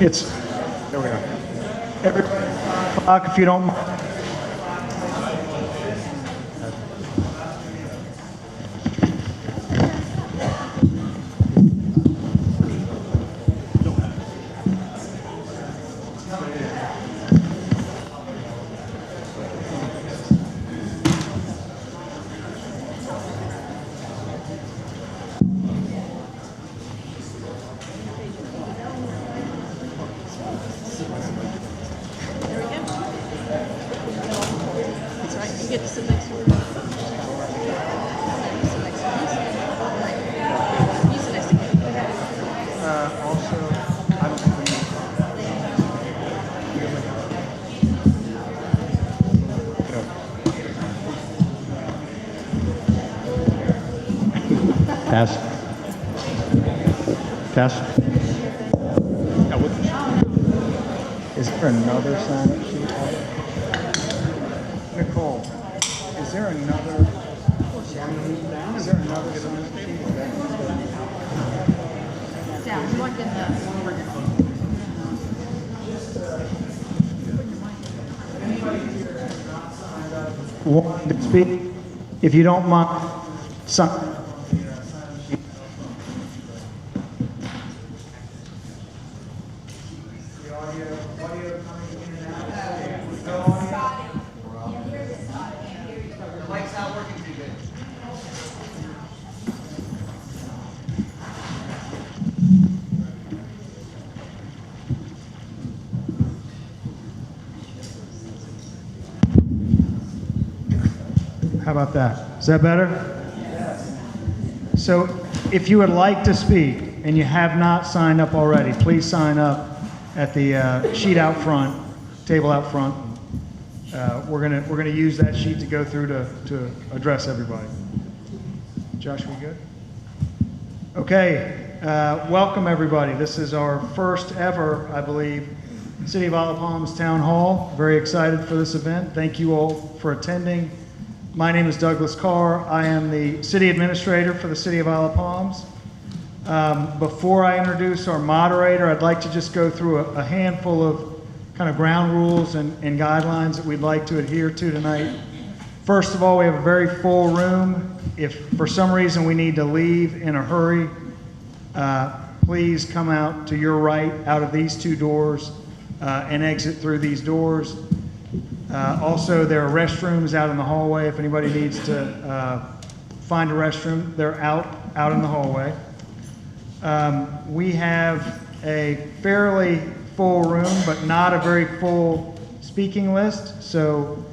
It's, there we go. Everybody, clock if you don't mind. Pass. Pass. Is there another sign-up sheet? Nicole, is there another sign-up sheet? Down, plug in Want to speak? If you don't mind, some. How about that? Is that better? Yes. So if you would like to speak and you have not signed up already, please sign up at the sheet out front, table out front. We're gonna use that sheet to go through to address everybody. Josh, we good? Okay. Welcome everybody. This is our first ever, I believe, City of Isle of Palms Town Hall. Very excited for this event. Thank you all for attending. My name is Douglas Carr. I am the City Administrator for the City of Isle of Palms. Before I introduce our moderator, I'd like to just go through a handful of kind of ground rules and guidelines that we'd like to adhere to tonight. First of all, we have a very full room. If for some reason we need to leave in a hurry, please come out to your right out of these two doors and exit through these doors. Also, there are restrooms out in the hallway. If anybody needs to find a restroom, they're out in the hallway. We have a fairly full room, but not a very full speaking list. So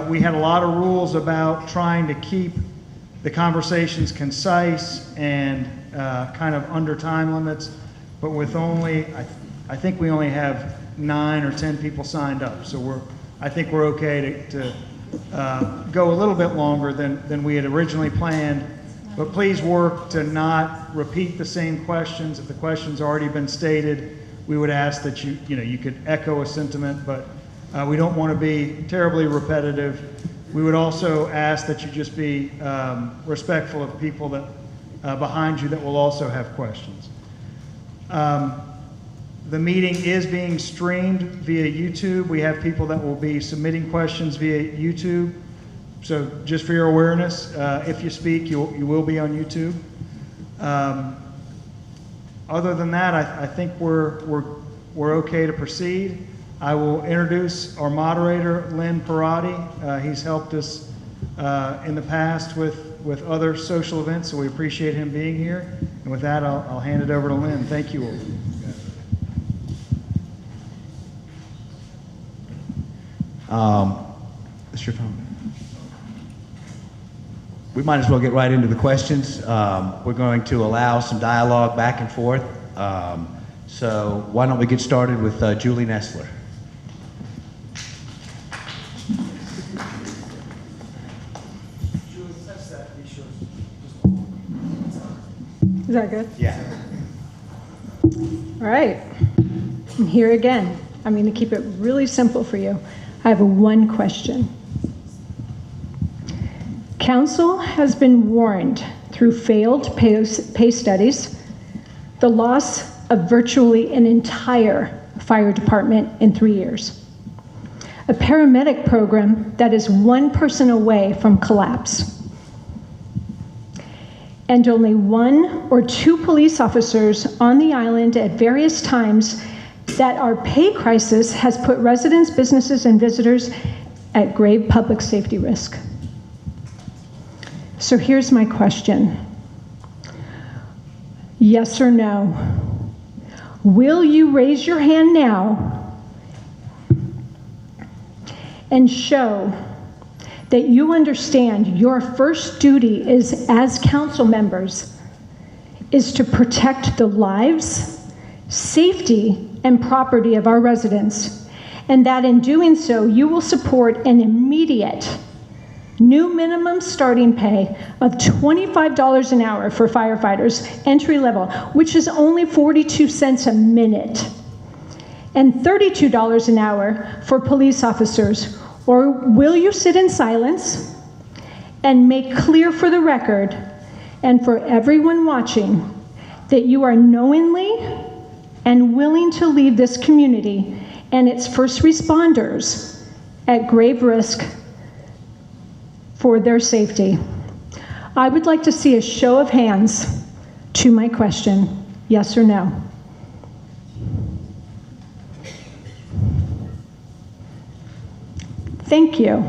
we had a lot of rules about trying to keep the conversations concise and kind of under time limits, but with only, I think we only have 9 or 10 people signed up. So I think we're okay to go a little bit longer than we had originally planned, but please work to not repeat the same questions. If the question's already been stated, we would ask that you could echo a sentiment, but we don't want to be terribly repetitive. We would also ask that you just be respectful of people that behind you that will also have questions. The meeting is being streamed via YouTube. We have people that will be submitting questions via YouTube. So just for your awareness, if you speak, you will be on YouTube. Other than that, I think we're okay to proceed. I will introduce our moderator, Lynn Parati. He's helped us in the past with other social events, so we appreciate him being here. And with that, I'll hand it over to Lynn. Thank you all. Mr. Tom. We might as well get right into the questions. We're going to allow some dialogue back and forth. So why don't we get started with Julie Nestler. Is that good? Yeah. All right. I'm here again. I'm going to keep it really simple for you. I have one question. Council has been warned through failed pay studies, the loss of virtually an entire fire department in 3 years. A paramedic program that is one person away from collapse. And only 1 or 2 police officers on the island at various times that our pay crisis has put residents, businesses, and visitors at grave public safety risk. So here's my question. Yes or no? Will you raise your hand now and show that you understand your first duty is, as council members, is to protect the lives, safety, and property of our residents, and that in doing so, you will support an immediate new minimum starting pay of $25 an hour for firefighters, entry level, which is only 42 cents a minute, and $32 an hour for police officers? Or will you sit in silence and make clear for the record and for everyone watching that you are knowingly and willing to leave this community and its first responders at grave risk for their safety? I would like to see a show of hands to my question, yes or no. Thank you.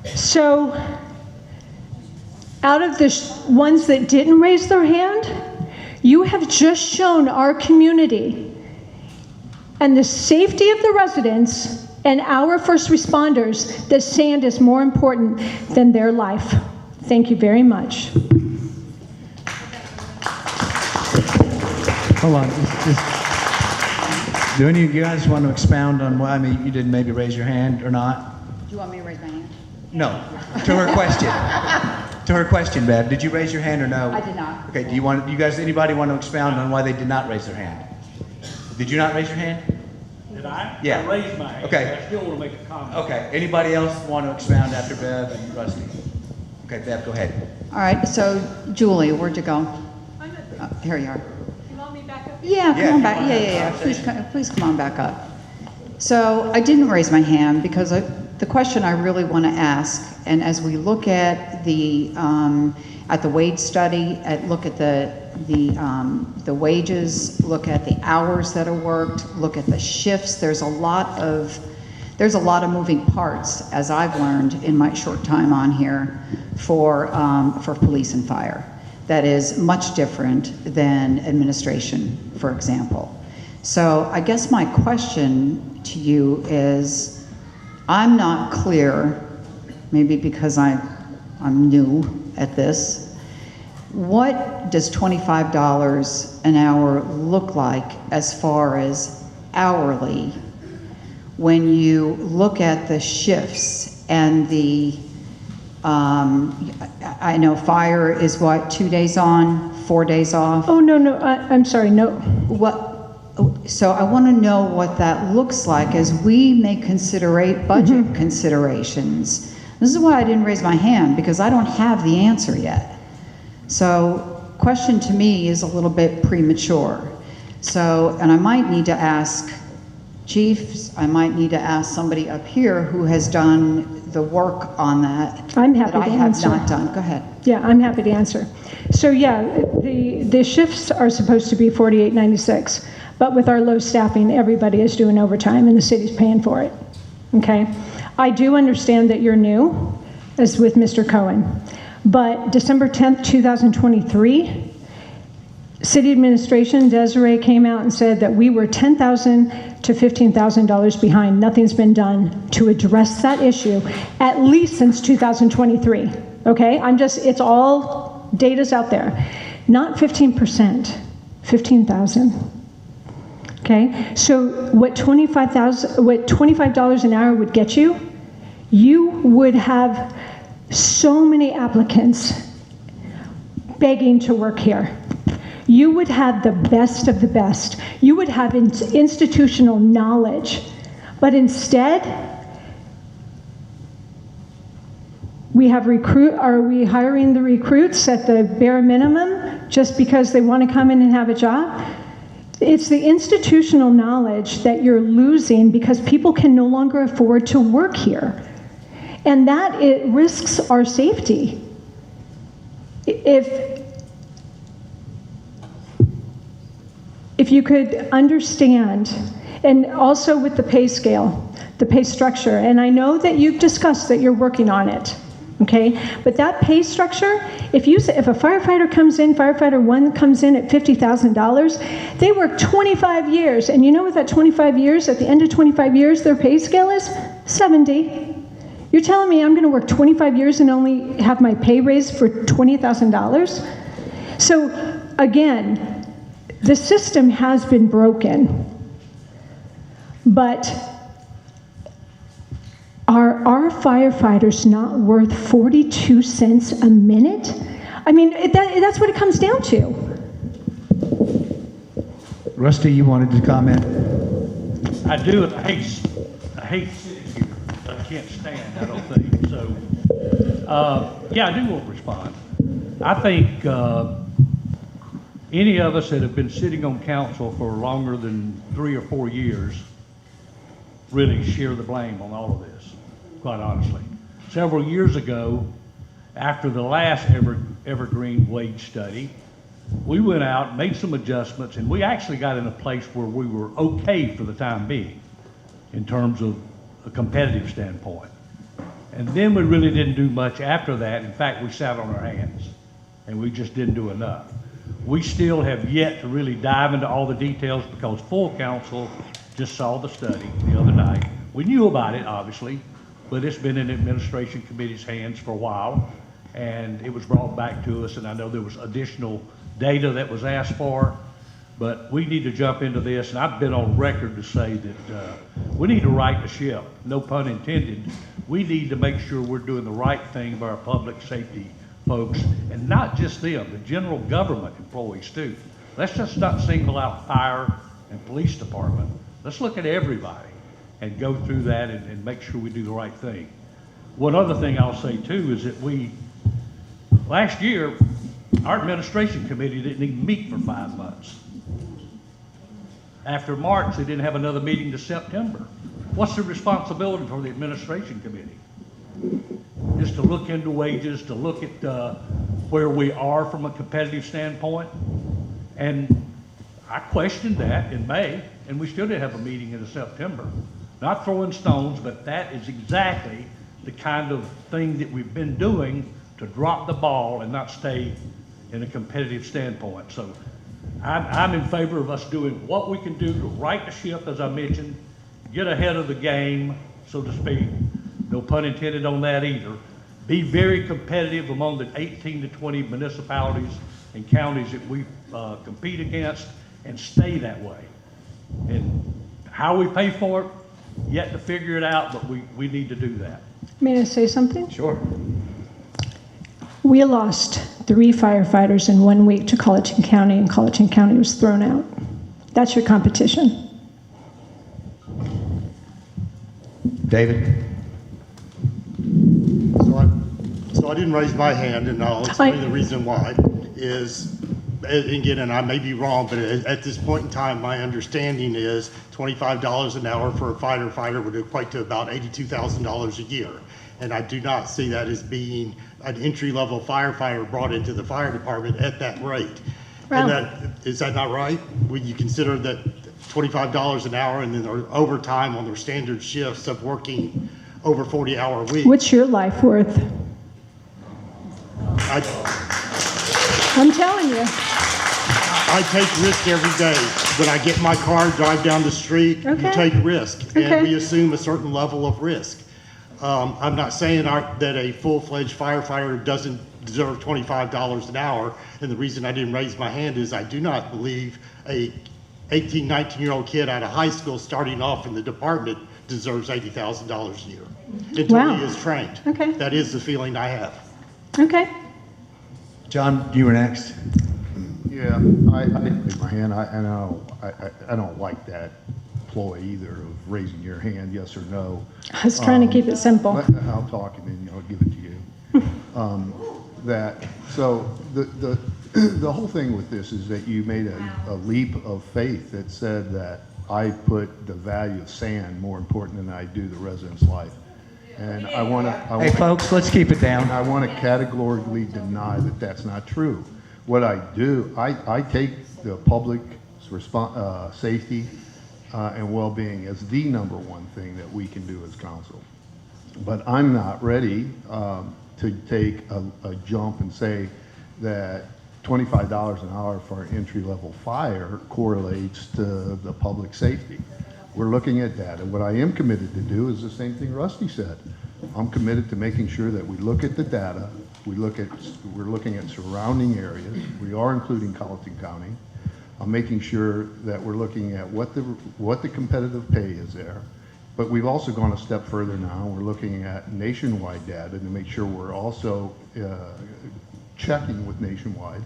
So, out of the ones that didn't raise their hand, you have just shown our community and the safety of the residents and our first responders that sand is more important than their life. Thank you very much. Hold on. Do any of you guys want to expound on why? I mean, you didn't maybe raise your hand or not? Do you want me to raise my hand? No. To her question. To her question, Bev, did you raise your hand or no? I did not. Okay, do you want, you guys, anybody want to expound on why they did not raise their hand? Did you not raise your hand? Did I? Yeah. I raised my hand. Okay. I still want to make a comment. Okay, anybody else want to expound after Bev and Rusty? Okay, Bev, go ahead. All right, so Julie, where'd you go? Here you are. You want me back up? Yeah, Yeah, come on come back. on Yeah, up. yeah, yeah. Please come on back up. So I didn't raise my hand because the question I really want to ask, and as we look at the wage study, look at the wages, look at the hours that are worked, look at the shifts. There's a lot of moving parts, as I've learned in my short time on here, for police and fire. That is much different than administration, for example. So I guess my question to you is, I'm not clear, maybe because I'm new at this, what does $25 an hour look like as far as hourly when you look at the shifts and the, I know fire is what, 2 days on, 4 days off? Oh, no, I'm sorry, no. So I want to know what that looks like as we make budget considerations. This is why I didn't raise my hand, because I don't have the answer yet. So question to me is a little bit premature. So, and I might need to ask chiefs, I might need to ask somebody up here who has done the work on that. I'm happy that I to have answer. not done. Go ahead. Yeah, I'm happy to answer. So yeah, the shifts are supposed to be $48.96, but with our low staffing, everybody is doing overtime and the city's paying for it, okay? I do understand that you're new, as with Mr. Cohen, but December 10th, 2023, City Administration, Desiree came out and said that we were $10,000 to $15,000 behind. Nothing's been done to address that issue, at least since 2023, okay? it's all data's out there. Not 15%, 15,000. Okay, so what $25 an hour would get you, you would have so many applicants begging to work here. You would have the best of the best. You would have institutional knowledge, but instead, are we hiring the recruits at the bare minimum just because they want to come in and have a job? It's the institutional knowledge that you're losing because people can no longer afford to work here. And that it risks our safety. If you could understand, and also with the pay scale, the pay structure, and I know that you've discussed that you're working on it, okay? But that pay structure, if a firefighter comes in, firefighter one comes in at $50,000, they work 25 years, and you know what that 25 years, at the end of 25 years, their pay scale is 70. You're telling me I'm gonna work 25 years and only have my pay raised for $20,000? So again, the system has been broken, but are our firefighters not worth 42 cents a minute? I mean, that's what it comes down to. Rusty, you wanted to comment? I do, and I hate sitting here. I can't stand, I don't think, so. Yeah, I do want to respond. I think any of us that have been sitting on council for longer than 3 or 4 years really share the blame on all of this, quite honestly. Several years ago, after the last evergreen wage study, we went out, made some adjustments, and we actually got in a place where we were okay for the time being in terms of a competitive standpoint. And then we really didn't do much after that. In fact, we sat on our hands and we just didn't do enough. We still have yet to really dive into all the details because full council just saw the study the other night. We knew about it, obviously, but it's been in administration committee's hands for a while, and it was brought back to us, and I know there was additional data that was asked for, but we need to jump into this, and I've been on record to say that we need to right the ship, no pun intended. We need to make sure we're doing the right thing by our public safety folks, and not just them, the general government employees too. Let's just not single out fire and police department. Let's look at everybody and go through that and make sure we do the right thing. One other thing I'll say too is that last year, our administration committee didn't even meet for 5 months. After March, they didn't have another meeting to September. What's the responsibility for the administration committee? Just to look into wages, to look at where we are from a competitive standpoint. And I questioned that in May, and we still didn't have a meeting in September. Not throwing stones, but that is exactly the kind of thing that we've been doing to drop the ball and not stay in a competitive standpoint. So I'm in favor of us doing what we can do to right the ship, as I mentioned, get ahead of the game, so to speak. No pun intended on that either. Be very competitive among the 18 to 20 municipalities and counties that we compete against, and stay that way. And how we pay for it, yet to figure it out, but we need to do that. May I say something? Sure. We lost 3 firefighters in 1 week to Colleton County, and Colleton County was thrown out. That's your competition. David? So I didn't raise my hand, and I'll explain the reason why. Is, and again, and I may be wrong, but at this point in time, my understanding is $25 an hour for a firefighter would equate to about $82,000 a year. And I do not see that as being an entry-level firefighter brought into the fire department at that rate. Wow. And is that not right? Would you consider that $25 an hour and then their overtime on their standard shifts of working over 40-hour weeks? What's your life worth? I'm telling you. I take risk every day. When I get in my car, drive down the street, Okay. you take risk. Okay. And we assume a certain level of risk. I'm not saying that a full-fledged firefighter doesn't deserve $25 an hour. And the reason I didn't raise my hand is I do not believe a 18, 19-year-old kid out of high school starting off in the department deserves $80,000 a year until Wow. he is trained. Okay. That is the feeling I have. Okay. John, you were next. Yeah, I didn't raise my hand. I don't like that ploy either of raising your hand, yes or no. I was trying to keep it simple. I'll talk and then I'll give it to you. So the The whole thing with this is that you made a leap of faith that said that I put the value of sand more important than I do the resident's life. And I want Hey, to, folks, let's keep it down. I want to categorically deny that that's not true. What I do, I take the public safety and well-being as the number one thing that we can do as council. But I'm not ready to take a jump and say that $25 an hour for an entry-level fire correlates to the public safety. We're looking at data. What I am committed to do is the same thing Rusty said. I'm committed to making sure that we look at the data. We're looking at surrounding areas. We are including Colleton County. I'm making sure that we're looking at what the competitive pay is there. But we've also gone a step further now. We're looking at nationwide data to make sure we're also checking with nationwide.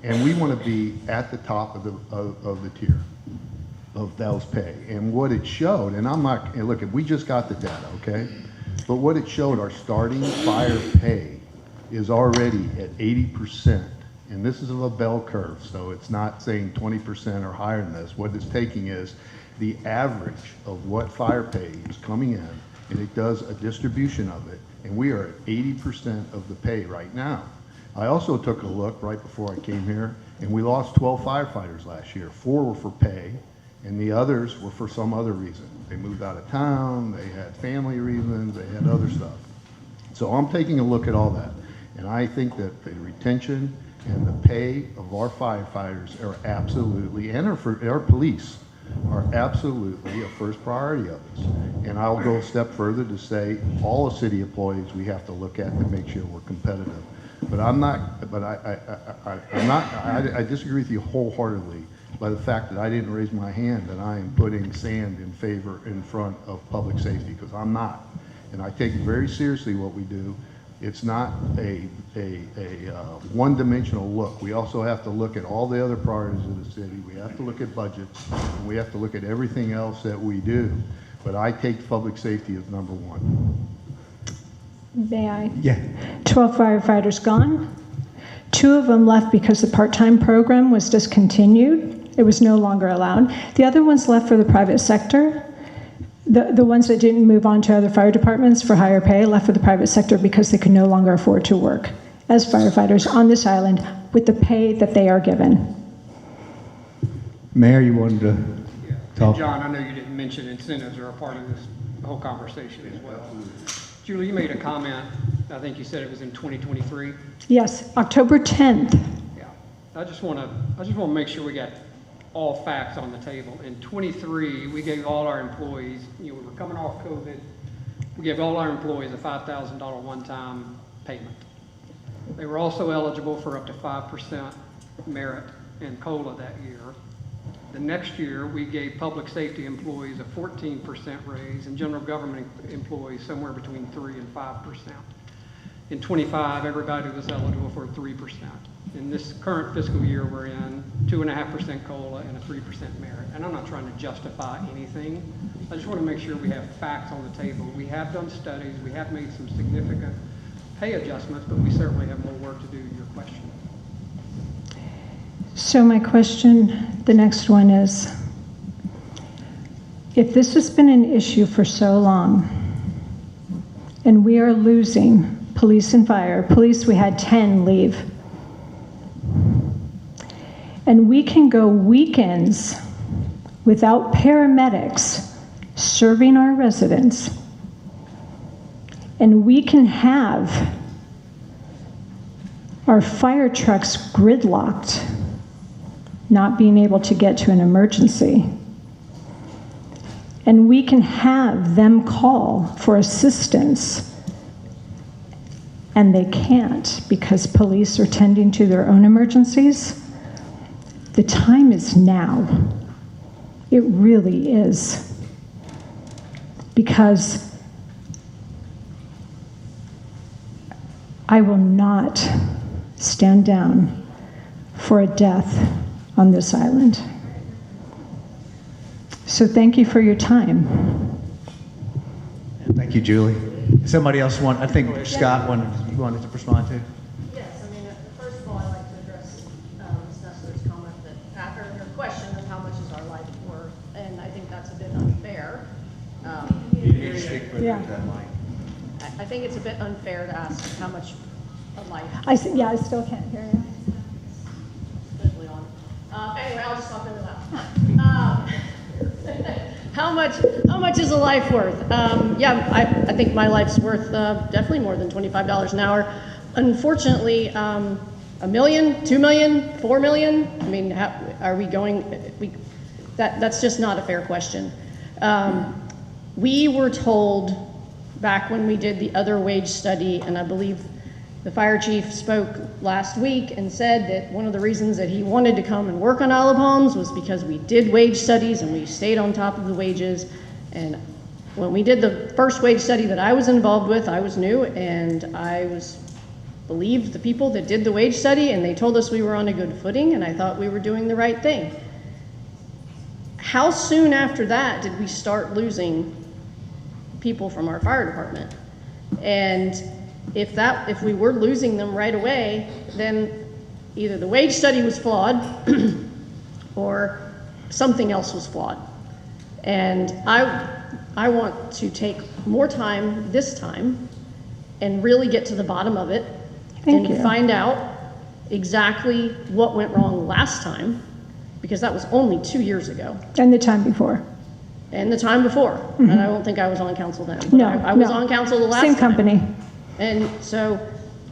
And we want to be at the top of the tier of those pay. And what it showed, and I'm not, and look, we just got the data, okay? But what it showed, our starting fire pay is already at 80%. And this is of a bell curve, so it's not saying 20% or higher than this. What it's taking is the average of what fire pay is coming in, and it does a distribution of it, and we are at 80% of the pay right now. I also took a look right before I came here, and we lost 12 firefighters last year. 4 were for pay, and the others were for some other reason. They moved out of town, they had family reasons, they had other stuff. So I'm taking a look at all that, and I think that the retention and the pay of our firefighters are absolutely, and our police are absolutely a first priority of us. And I'll go a step further to say all the city employees we have to look at to make sure we're competitive. But I'm not, but I disagree with you wholeheartedly by the fact that I didn't raise my hand that I am putting sand in front of public safety, because I'm not. And I take very seriously what we do. It's not a one-dimensional look. We also have to look at all the other priorities of the city. We have to look at budgets, and we have to look at everything else that we do. But I take public safety as number one. May I? Yeah. 12 firefighters gone. 2 of them left because the part-time program was discontinued. It was no longer allowed. The other ones left for the private sector. The ones that didn't move on to other fire departments for higher pay left for the private sector because they could no longer afford to work as firefighters on this island with the pay that they are given. Mayor, you wanted to Yeah. talk? And John, I know you didn't mention incentives are a part of this whole conversation as well. Julie, you made a comment, I think you said it was in 2023. Yes, October 10th. Yeah. I just want to make sure we got all facts on the table. In 23, we gave all our employees, we were coming off COVID, we gave all our employees a $5,000 one-time payment. They were also eligible for up to 5% merit and COLA that year. The next year, we gave public safety employees a 14% raise and general government employees somewhere between 3 and 5%. In 25, everybody was eligible for 3%. In this current fiscal year we're in, 2.5% COLA and a 3% merit. And I'm not trying to justify anything. I just want to make sure we have facts on the table. We have done studies, we have made some significant pay adjustments, but we certainly have more work to do to your question. So my question, the next one is, if this has been an issue for so long, and we are losing police and fire, police we had 10 leave, and we can go weekends without paramedics serving our residents, and we can have our fire trucks gridlocked, not being able to get to an emergency, and we can have them call for assistance, and they can't because police are tending to their own emergencies. The time is now. It really is. Because I will not stand down for a death on this island. So thank you for your time. Thank you, Julie. Somebody else I think Scott wanted to respond to. Yes, I mean, first of all, I'd like to address Yeah. I think it's a bit unfair to ask how much a life I still can't hear you. especially on. Anyway, I'll just talk into that. How much is a life worth? I think my life's worth definitely more than $25 an hour. Unfortunately, $1 million, $2 million, $4 million. I mean, are we going? That's just not a fair question. We were told back when we did the other wage study, and I believe the fire chief spoke last week and said that one of the reasons that he wanted to come and work on Isle of Palms was because we did wage studies and we stayed on top of the wages. And when we did the first wage study that I was involved with, I was new, and I believed the people that did the wage study, and they told us we were on a good footing, and I thought we were doing the right thing. How soon after that did we start losing people from our fire department? And if we were losing them right away, then either the wage study was flawed or something else was flawed. And I want to take more time this time and really get to the bottom of it and find out exactly what went wrong last time, because that was only 2 years ago. And the time before. And the time before. Mm-hmm. And I don't think I was on council then. No, I was on council the last Same time. company. And so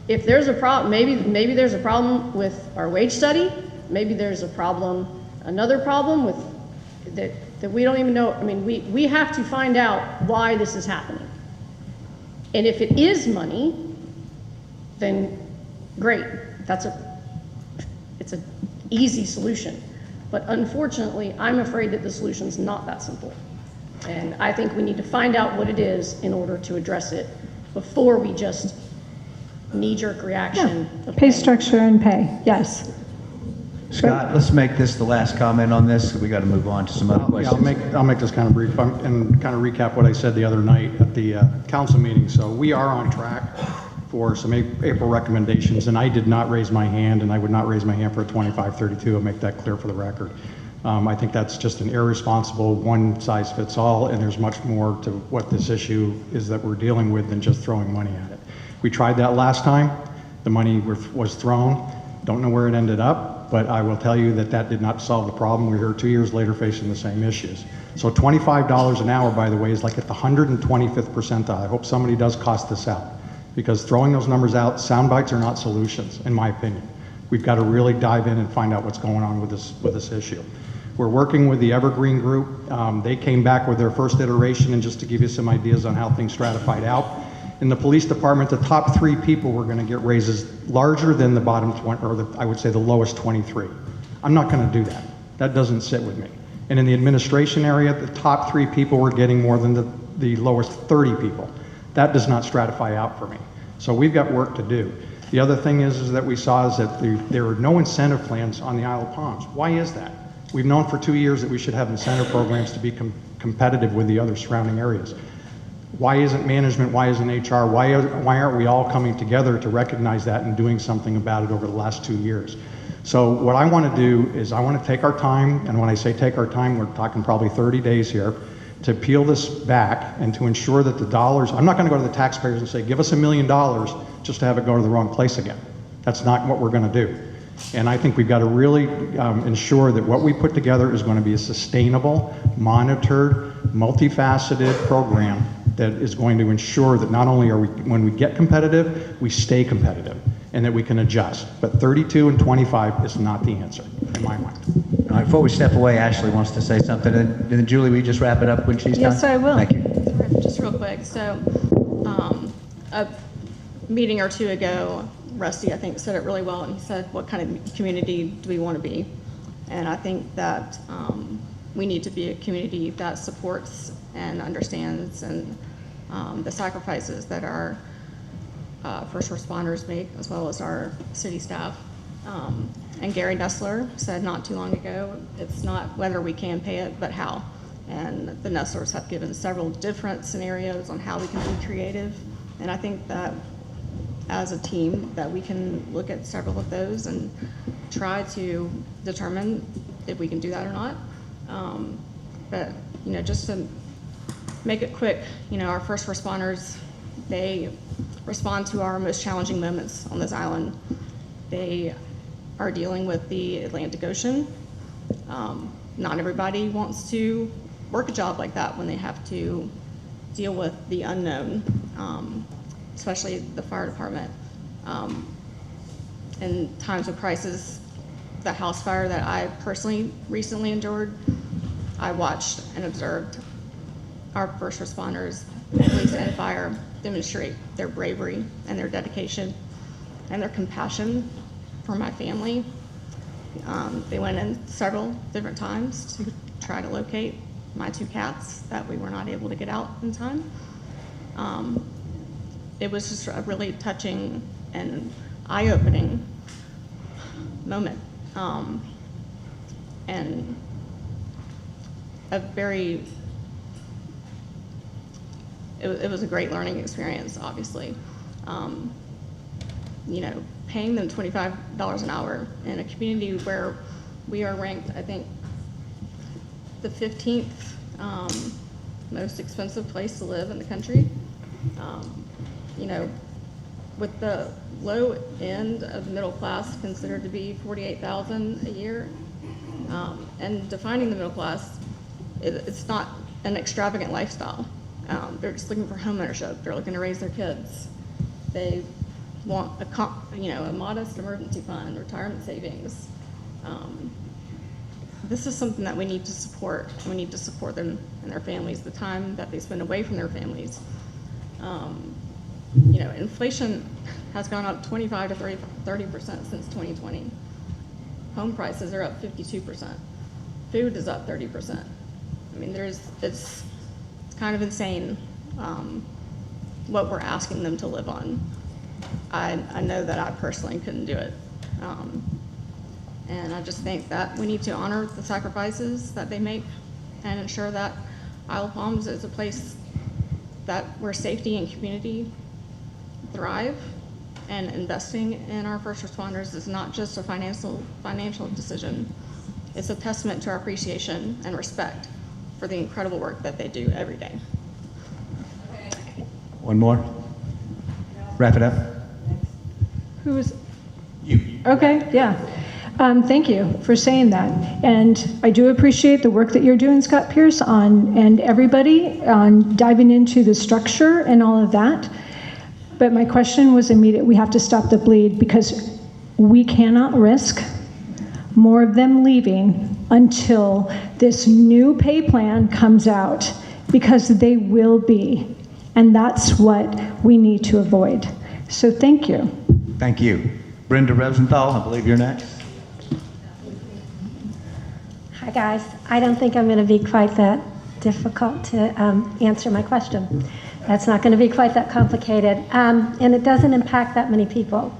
if there's a problem, maybe there's a problem with our wage study, maybe there's another problem with that we don't even know. I mean, we have to find out why this is happening. And if it is money, then great. It's an easy solution. But unfortunately, I'm afraid that the solution's not that simple. And I think we need to find out what it is in order to address it before we just knee-jerk reaction. Yeah. Pay structure and pay, yes. Scott, let's make this the last comment on this. We got to move on to some other questions. I'll make this kind of brief and kind of recap what I said the other night at the council meeting. So we are on track for some April recommendations, and I did not raise my hand, and I would not raise my hand for a 2532. I'll make that clear for the record. I think that's just an irresponsible one-size-fits-all, and there's much more to what this issue is that we're dealing with than just throwing money at it. We tried that last time. The money was thrown. Don't know where it ended up, but I will tell you that did not solve the problem. We're here 2 years later facing the same issues. So $25 an hour, by the way, is like at the 125th percentile. I hope somebody does cost this out, because throwing those numbers out, sound bites are not solutions, in my opinion. We've got to really dive in and find out what's going on with this issue. We're working with the Evergreen Group. They came back with their first iteration, and just to give you some ideas on how things stratified out. In the police department, the top 3 people were going to get raises larger than the bottom 20, or I would say the lowest 23. I'm not going to do that. That doesn't sit with me. And in the administration area, the top 3 people were getting more than the lowest 30 people. That does not stratify out for me. So we've got work to do. The other thing is that we saw is that there are no incentive plans on the Isle of Palms. Why is that? We've known for 2 years that we should have incentive programs to be competitive with the other surrounding areas. Why isn't management, why isn't HR, why aren't we all coming together to recognize that and doing something about it over the last 2 years? So what I want to do is I want to take our time, and when I say take our time, we're talking probably 30 days here, to peel this back and to ensure that the dollars, I'm not going to go to the taxpayers and say, give us $1 million just to have it go to the wrong place again. That's not what we're going to do. And I think we've got to really ensure that what we put together is going to be a sustainable, monitored, multifaceted program that is going to ensure that not only are we, when we get competitive, we stay competitive and that we can adjust. But 32 and 25 is not the answer, in my mind. All right, before we step away, Ashley wants to say something. And then Julie, will you just wrap it up when she's done? Yes, I will. Thank you. Just real quick. So a meeting or two ago, Rusty, I think, said it really well, and he said, what kind of community do we want to be? And I think that we need to be a community that supports and understands and the sacrifices that our first responders make, as well as our city staff. And Gary Nestler said not too long ago, it's not whether we can pay it, but how. And the Nestlers have given several different scenarios on how we can be creative. And I think that as a team that we can look at several of those and try to determine if we can do that or not. But, you know, just to make it quick, our first responders, they respond to our most challenging moments on this island. They are dealing with the Atlantic Ocean. Not everybody wants to work a job like that when they have to deal with the unknown, especially the fire department. In times of crisis, the house fire that I personally recently endured, I watched and observed our first responders, police and fire, demonstrate their bravery and their dedication and their compassion for my family. They went in several different times to try to locate my 2 cats that we were not able to get out in time. It was just a really touching and eye-opening moment. And a very, it was a great learning experience, obviously. Paying them $25 an hour in a community where we are ranked, I think, the 15th most expensive place to live in the country. With the low end of the middle class considered to be $48,000 a year, and defining the middle class, it's not an extravagant lifestyle. They're just looking for home ownership. They're looking to raise their kids. They want a modest emergency fund, retirement savings. This is something that we need to support. We need to support them and their families, the time that they spend away from their families. Inflation has gone up 25 to 30% since 2020. Home prices are up 52%. Food is up 30%. I mean, it's kind of insane what we're asking them to live on. I know that I personally couldn't do it. And I just think that we need to honor the sacrifices that they make and ensure that Isle of Palms is a place where safety and community thrive, and investing in our first responders is not just a financial decision. It's a testament to our appreciation and respect for the incredible work that they do every day. One more? Wrap it up? Who is? You. Okay, yeah. Thank you for saying that. And I do appreciate the work that you're doing, Scott Pierce, and everybody on diving into the structure and all of that. But my question was immediate. We have to stop the bleed because we cannot risk more of them leaving until this new pay plan comes out, because they will be. And that's what we need to avoid. So thank you. Thank you. Brenda Rosenthal, I believe you're next. Hi, guys. I don't think I'm going to be quite that difficult to answer my question. That's not going to be quite that complicated. And it doesn't impact that many people.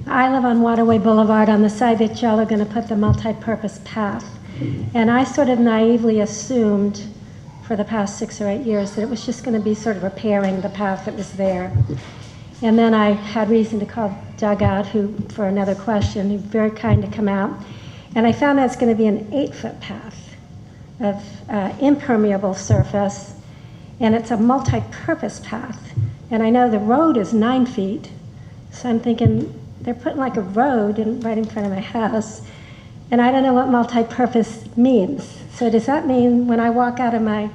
I live on Waterway Boulevard on the side that y'all are going to put the multi-purpose path. And I sort of naively assumed for the past 6 or 8 years that it was just going to be sort of repairing the path that was there. And then I had reason to call Doug out for another question. He was very kind to come out. And I found out it's going to be an 8-foot path of impermeable surface, and it's a multi-purpose path. And I know the road is 9 feet, so I'm thinking they're putting like a road right in front of my house, and I don't know what multi-purpose means. So does that mean when I walk out of my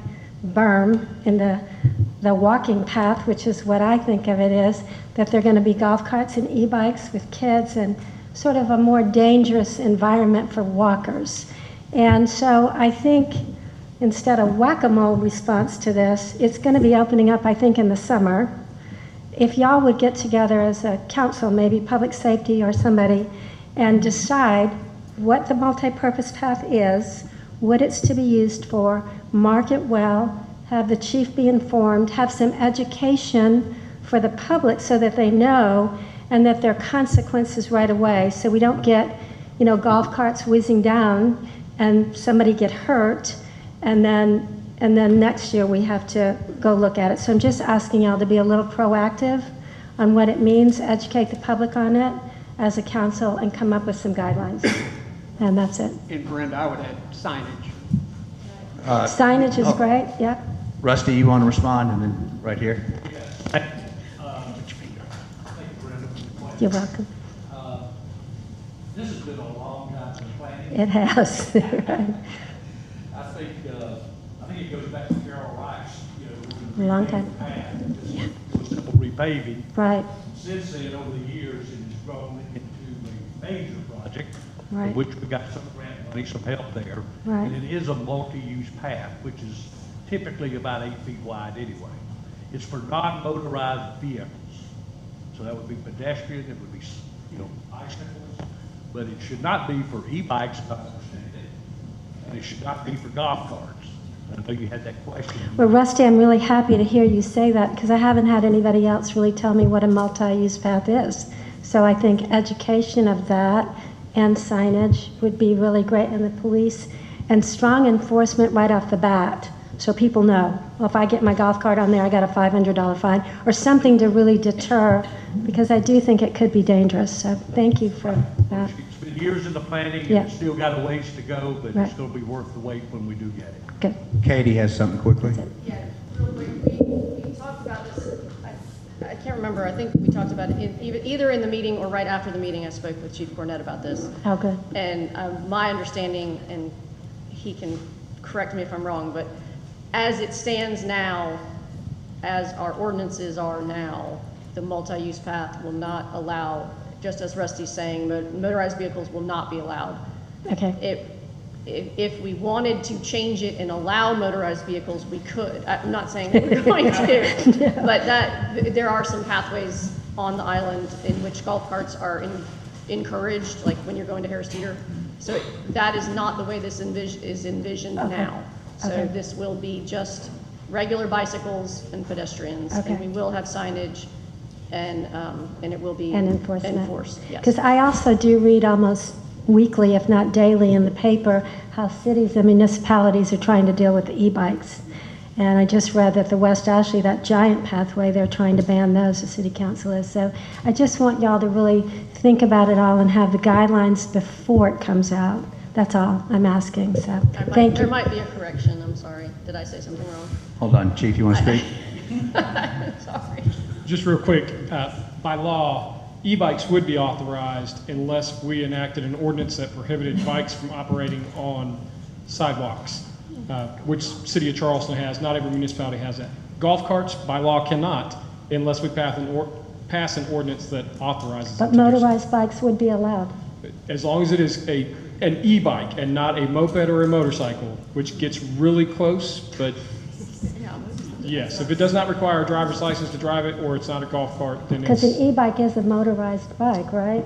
berm in the walking path, which is what I think of it is, that they're going to be golf carts and e-bikes with kids and sort of a more dangerous environment for walkers? And so I think instead of whack-a-mole response to this, it's going to be opening up, I think, in the summer. If y'all would get together as a council, maybe public safety or somebody, and decide what the multi-purpose path is, what it's to be used for, mark it well, have the chief be informed, have some education for the public so that they know, and that there are consequences right away, so we don't get, golf carts whizzing down and somebody get hurt, and then next year we have to go look at it. So I'm just asking y'all to be a little proactive on what it means, educate the public on it as a council, and come up with some guidelines. And that's it. And Brenda, I would add signage. Signage is great, yeah. Rusty, you want to respond, and then right here. Thank you, Brenda, for the question. You're welcome. This has been a long time in planning. It has, right. I think it goes back to Carol Rice, A long time. It was simple repaving. Right, Since then, over the years, it has grown into a major project, for Right. which we got some grant money, some help there. Right. And it is a multi-use path, which is typically about 8 feet wide anyway. It's for non-motorized vehicles. So that would be pedestrian, it would be, bicycles, but it should not be for e-bikes, if I understand it. And it should not be for golf carts. I know you had that question. well, Rusty, I'm really happy to hear you say that, because I haven't had anybody else really tell me what a multi-use path is. So I think education of that and signage would be really great, and the police, and strong enforcement right off the bat, so people know, well, if I get my golf cart on there, I got a $500 fine, or something to really deter, because I do think it could be dangerous. So thank you for that. It's been years in the planning, and Yeah. it's still got a ways to go, but Right. it's going to be worth the wait when we do get it. Good. Katie has something quickly. Yeah, real quick, we talked about this, I can't remember, I think we talked about it either in the meeting or right after the meeting. I spoke with Chief Cornett about this. Oh, good. And my understanding, and he can correct me if I'm wrong, but as it stands now, as our ordinances are now, the multi-use path will not allow, just as Rusty's saying, motorized vehicles will not be allowed. Okay. If we wanted to change it and allow motorized vehicles, we could. I'm not saying that we're going to, but there are some pathways on the island in which golf carts are encouraged, like when you're going to Harris Teeter. So that is not the way this is envisioned now. So Okay. this will be just regular bicycles and pedestrians, Okay. and we will have signage, and it will be And enforcement. enforced. Yes. Because I also do read almost weekly, if not daily, in the paper, how cities and municipalities are trying to deal with the e-bikes. And I just read that the West Ashley, that giant pathway, they're trying to ban those, the city council is. So I just want y'all to really think about it all and have the guidelines before it comes out. That's all I'm asking, so thank There you. might be a correction, I'm sorry. Did I say something wrong? Hold on, Chief, you want to speak? Sorry. Just real quick, by law, e-bikes would be authorized unless we enacted an ordinance that prohibited bikes from operating on sidewalks, which City of Charleston has. Not every municipality has that. Golf carts, by law, cannot unless we pass an ordinance that authorizes But them to do so. motorized bikes would be allowed. As long as it is an e-bike and not a moped or a motorcycle, which gets really close, but yes, if it does not require a driver's license to drive it, or it's not a golf cart, then Because an it's e-bike is a motorized bike, right?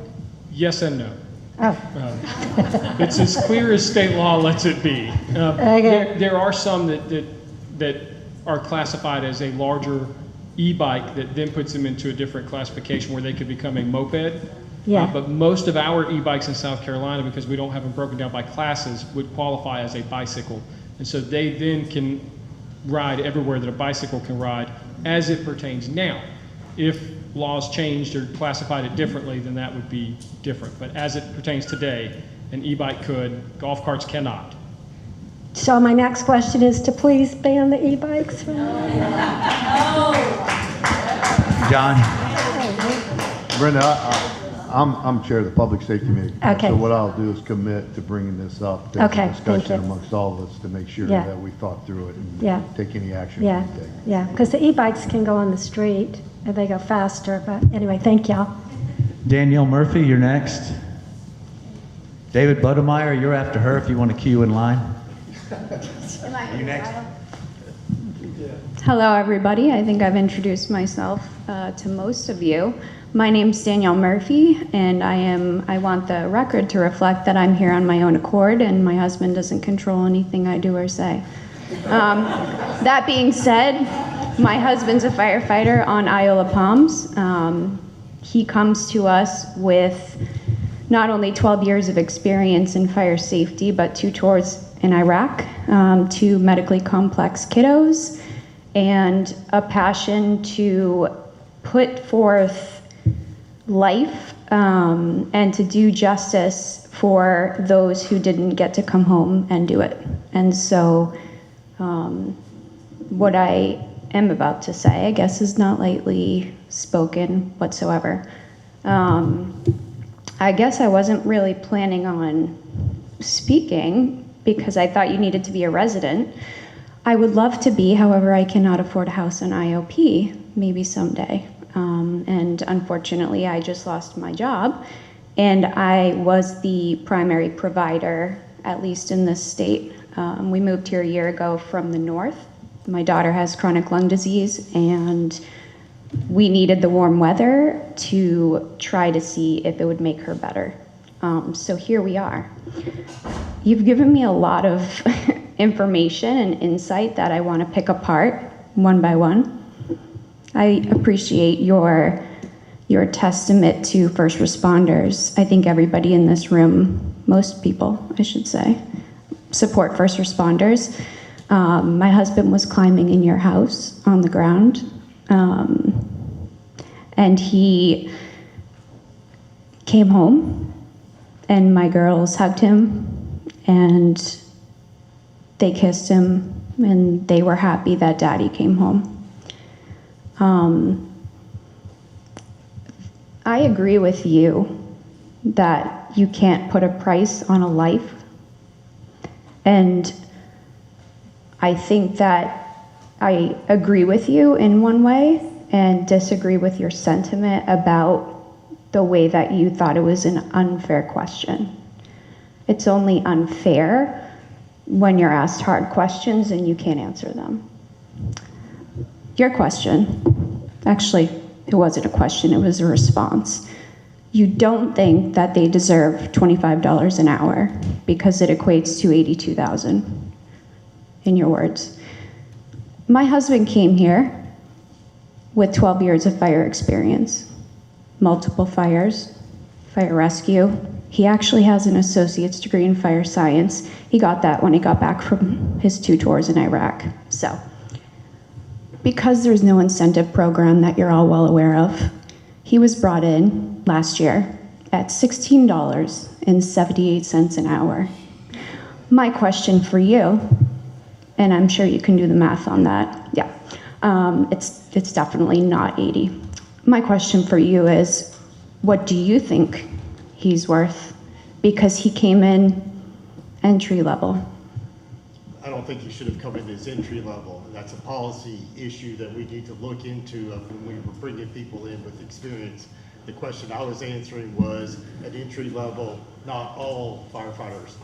yes and no. Oh, It's as clear as state law lets it be. Okay. There are some that are classified as a larger e-bike that then puts them into a different classification where they could become a moped. Yeah. But most of our e-bikes in South Carolina, because we don't have them broken down by classes, would qualify as a bicycle. And so they then can ride everywhere that a bicycle can ride as it pertains now. If laws changed or classified it differently, then that would be different. But as it pertains today, an e-bike could, golf carts cannot. so my next question is to please ban the e-bikes from John? Brenda, I'm chair of the Public Safety Committee. Okay. So what I'll do is commit to bringing this up to Okay, thank discussion you. amongst all of us to make sure Yeah. that we thought through it Yeah. and take any action we Yeah, take. yeah, because the e-bikes can go on the street and they go faster, but anyway, thank y'all. Danielle Murphy, you're next. David Budemeyer, you're after her if you want to queue in line. You next. Hello, everybody. I think I've introduced myself to most of you. My name's Danielle Murphy, and I want the record to reflect that I'm here on my own accord, and my husband doesn't control anything I do or say. That being said, my husband's a firefighter on Iola Palms. He comes to us with not only 12 years of experience in fire safety, but 2 tours in Iraq, 2 medically complex kiddos, and a passion to put forth life and to do justice for those who didn't get to come home and do it. And so what I am about to say, I guess, is not lightly spoken whatsoever. I guess I wasn't really planning on speaking because I thought you needed to be a resident. I would love to be, however, I cannot afford a house on IOP, maybe someday. And unfortunately, I just lost my job, and I was the primary provider, at least in this state. We moved here a year ago from the north. My daughter has chronic lung disease, and we needed the warm weather to try to see if it would make her better. So here we are. You've given me a lot of information and insight that I want to pick apart one by one. I appreciate your testament to first responders. I think everybody in this room, most people, I should say, support first responders. My husband was climbing in your house on the ground, and he came home, and my girls hugged him, and they kissed him, and they were happy that Daddy came home. I agree with you that you can't put a price on a life. And I think that I agree with you in one way and disagree with your sentiment about the way that you thought it was an unfair question. It's only unfair when you're asked hard questions and you can't answer them. Your question, actually, it wasn't a question, it was a response. You don't think that they deserve $25 an hour because it equates to $82,000, in your words. My husband came here with 12 years of fire experience, multiple fires, fire rescue. He actually has an associate's degree in fire science. He got that when he got back from his 2 tours in Iraq. So, because there's no incentive program that you're all well aware of, he was brought in last year at $16.78 an hour. My question for you, and I'm sure you can do the math on that, yeah, it's definitely not 80. My question for you is, what do you think he's worth? Because he came in entry level. I don't think he should have come in as entry level. That's a policy issue that we need to look into when we were bringing people in with experience. The question I was answering was, at entry level, not all firefighters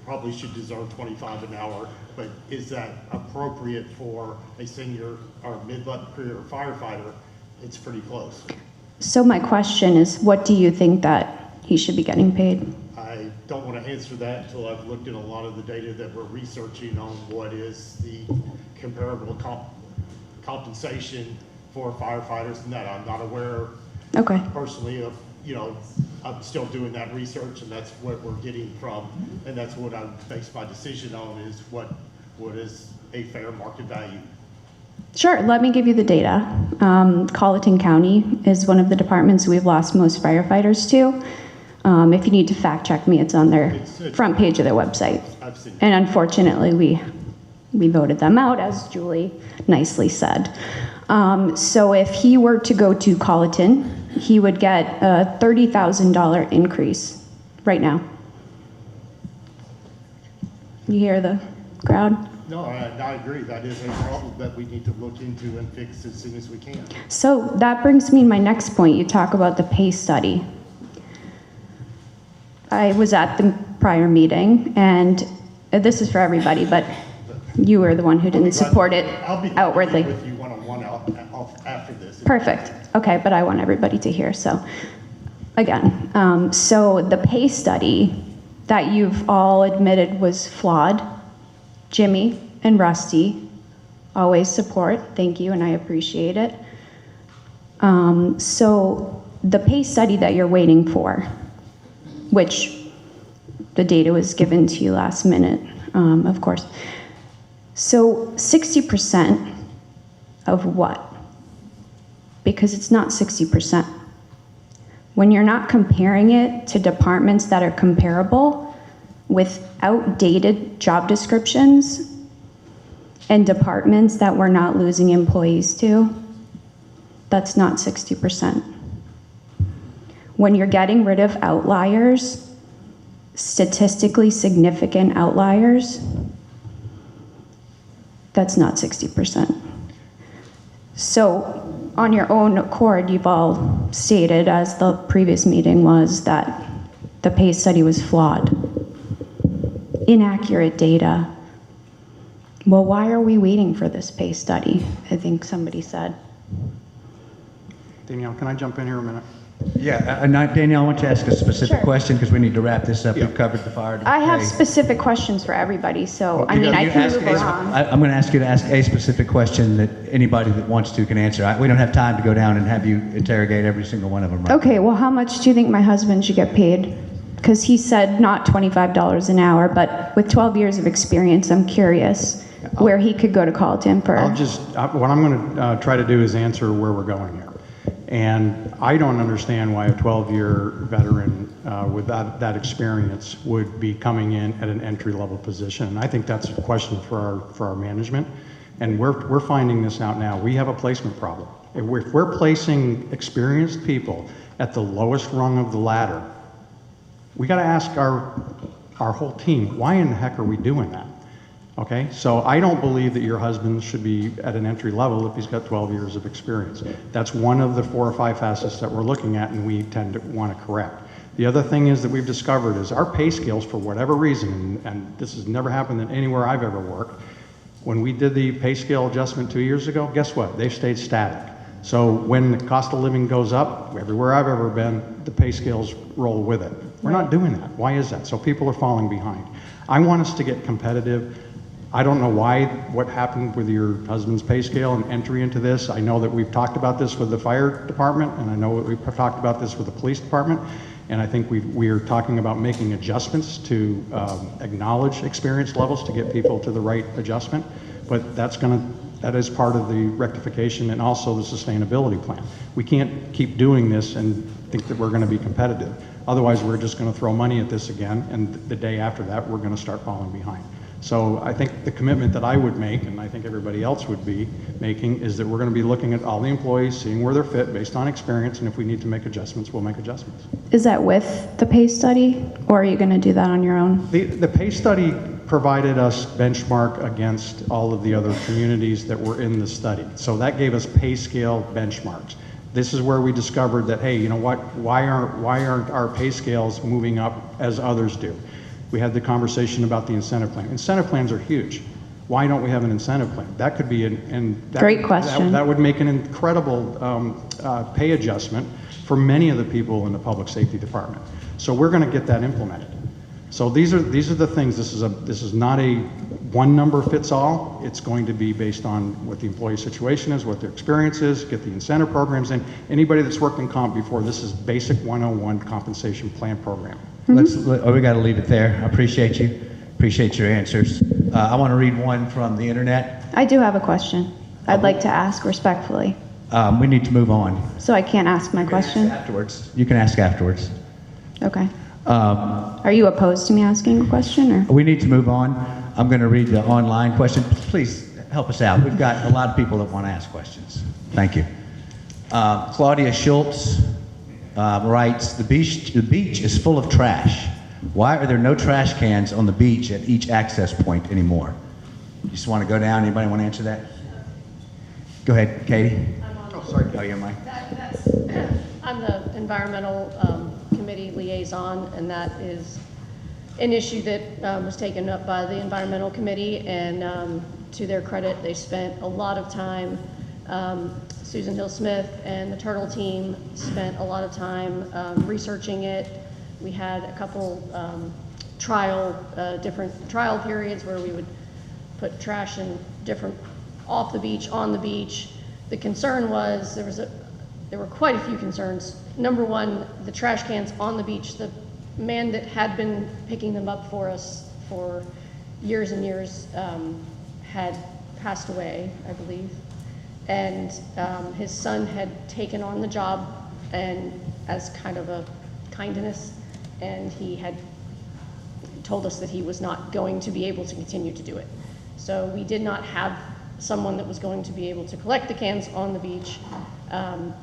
probably should deserve $25 an hour, but is that appropriate for a senior or mid-level career firefighter? It's pretty close. So my question is, what do you think that he should be getting paid? I don't want to answer that until I've looked at a lot of the data that we're researching on what is the comparable compensation for firefighters and that. I'm not aware personally of, I'm still doing that research, and that's what we're getting from, and that's what I base my decision on, is what is a fair market value. Sure, let me give you the data. Colleton County is one of the departments we've lost most firefighters to. If you need to fact check me, it's on their front page of their website. I've seen it. And unfortunately, we voted them out, as Julie nicely said. So if he were to go to Colleton, he would get a $30,000 increase right now. You hear the crowd? No, I agree. That is a problem that we need to look into and fix as soon as we can. So that brings me to my next point. You talk about the pay study. I was at the prior meeting, and this is for everybody, but you were the one who didn't support it outwardly. I'll be with you one-on-one after this. Perfect. Okay, but I want everybody to hear. So again, so the pay study that you've all admitted was flawed, Jimmy and Rusty always support. Thank you, and I appreciate it. So the pay study that you're waiting for, which the data was given to you last minute, of course. So 60% of what? Because it's not 60%. When you're not comparing it to departments that are comparable with outdated job descriptions, and departments that we're not losing employees to, that's not 60%. When you're getting rid of outliers, statistically significant outliers, that's not 60%. So on your own accord, you've all stated, as the previous meeting was, that the pay study was flawed, inaccurate data. Well, why are we waiting for this pay study? I think somebody said. Danielle, can I jump in here a minute? Yeah, Danielle, I want to ask a specific Sure. question because we need to wrap this up. We've covered the fire. I have pay. specific questions for everybody, so I mean, I can move along. I'm going to ask you to ask a specific question that anybody that wants to can answer. We don't have time to go down and have you interrogate every single one of them. Right? Okay, well, how much do you think my husband should get paid? Because he said not $25 an hour, but with 12 years of experience, I'm curious where he could go to Carleton for. What I'm going to try to do is answer where we're going here. And I don't understand why a 12-year veteran with that experience would be coming in at an entry-level position. And I think that's a question for our management. And we're finding this out now. We have a placement problem. If we're placing experienced people at the lowest rung of the ladder, we got to ask our whole team, why in the heck are we doing that? Okay, so I don't believe that your husband should be at an entry level if he's got 12 years of experience. That's one of the 4 or 5 facets that we're looking at and we tend to want to correct. The other thing is that we've discovered is our pay scales, for whatever reason, and this has never happened in anywhere I've ever worked, when we did the pay scale adjustment 2 years ago, guess what? They've stayed static. So when the cost of living goes up, everywhere I've ever been, the pay scales roll with it. We're not doing that. Why is that? So people are falling behind. I want us to get competitive. I don't know what happened with your husband's pay scale and entry into this. I know that we've talked about this with the fire department, and I know we've talked about this with the police department, and I think we are talking about making adjustments to acknowledge experience levels to get people to the right adjustment, but that is part of the rectification and also the sustainability plan. We can't keep doing this and think that we're going to be competitive. Otherwise, we're just going to throw money at this again, and the day after that, we're going to start falling behind. So I think the commitment that I would make, and I think everybody else would be making, is that we're going to be looking at all the employees, seeing where they're fit based on experience, and if we need to make adjustments, we'll make adjustments. Is that with the pay study, or are you going to do that on your own? The pay study provided us benchmark against all of the other communities that were in the study. So that gave us pay scale benchmarks. This is where we discovered that, hey, you know what, why aren't our pay scales moving up as others do? We had the conversation about the incentive plan. Incentive plans are huge. Why don't we have an incentive plan? That could be great question. That would make an incredible pay adjustment for many of the people in the public safety department. So we're going to get that implemented. So these are the things. This is not a one number fits all. It's going to be based on what the employee situation is, what their experience is, get the incentive programs in. Anybody that's worked in comp before, this is basic 101 compensation plan program. We got to leave it there. I appreciate you. Appreciate your answers. I want to read one from the internet. I do have a question I'd like to ask respectfully. We need to move on. So I can't ask my question? Afterwards. You can ask afterwards. Okay. Are you opposed to me asking a question, or? We need to move on. I'm going to read the online question. Please help us out. We've got a lot of people that want to ask questions. Thank you. Klaudia Schultz writes, the beach is full of trash. Why are there no trash cans on the beach at each access point anymore? You just want to go down? Anybody want to answer that? Go ahead, Katie. Sorry. Oh, you're Mike. I'm the environmental committee liaison, and that is an issue that was taken up by the environmental committee, and to their credit, they spent a lot of time. Susan Hill-Smith and the Turtle team spent a lot of time researching it. We had a couple different trial periods where we would put trash in different off the beach, on the beach. The concern was there were quite a few concerns. Number one, the trash cans on the beach. The man that had been picking them up for us for years and years had passed away, I believe. And his son had taken on the job and as kind of a kindness, and he had told us that he was not going to be able to continue to do it. So we did not have someone that was going to be able to collect the cans on the beach.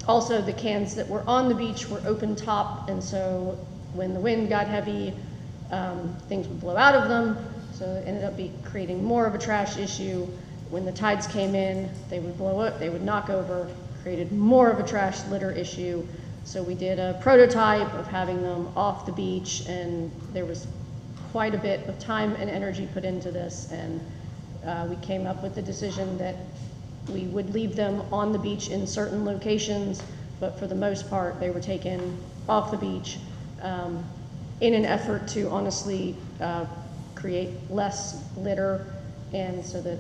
Also, the cans that were on the beach were open top, and so when the wind got heavy, things would blow out of them. So it ended up creating more of a trash issue. When the tides came in, they would blow up, they would knock over, created more of a trash litter issue. So we did a prototype of having them off the beach, and there was quite a bit of time and energy put into this, and we came up with the decision that we would leave them on the beach in certain locations, but for the most part, they were taken off the beach in an effort to honestly create less litter, and so that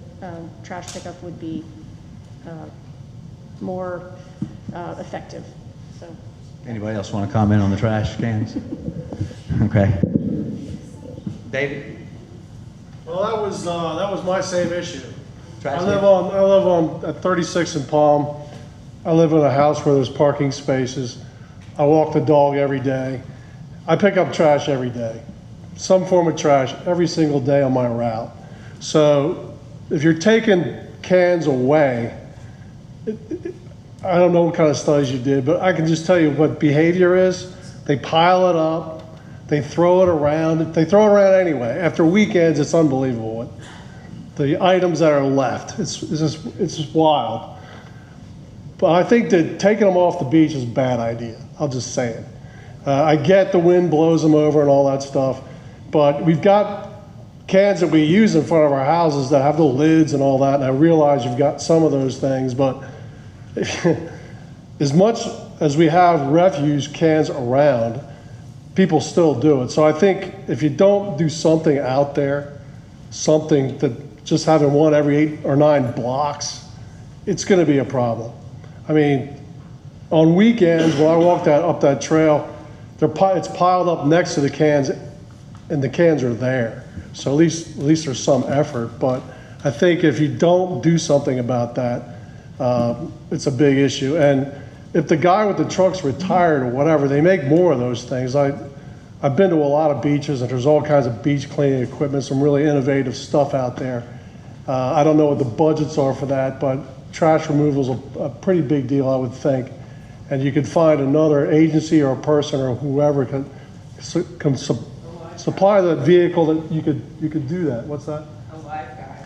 trash pickup would be more effective. So. Anybody else want to comment on the trash cans? Okay. David? Well, that was my same issue. Trash I live on at 36 in Palm. I live in a house where there's parking spaces. I walk the dog every day. I pick up trash every day, some form of trash every single day on my route. So if you're taking cans away, I don't know what kind of studies you did, but I can just tell you what behavior is. They pile it up, they throw it around. They throw it around anyway. After weekends, it's unbelievable. The items that are left, it's just wild. But I think that taking them off the beach is a bad idea. I'll just say it. I get the wind blows them over and all that stuff, but we've got cans that we use in front of our houses that have the lids and all that, and I realize you've got some of those things, but as much as we have refuse cans around, people still do it. So I think if you don't do something out there, something that just having one every 8 or 9 blocks, it's going to be a problem. I mean, on weekends when I walk up that trail, it's piled up next to the cans, and the cans are there. So at least there's some effort. But I think if you don't do something about that, it's a big issue. And if the guy with the truck's retired or whatever, they make more of those things. I've been to a lot of beaches, and there's all kinds of beach cleaning equipment, some really innovative stuff out there. I don't know what the budgets are for that, but trash removal is a pretty big deal, I would think. And you could find another agency or a person or whoever can supply that vehicle that you could do that. What's that? A lifeguard.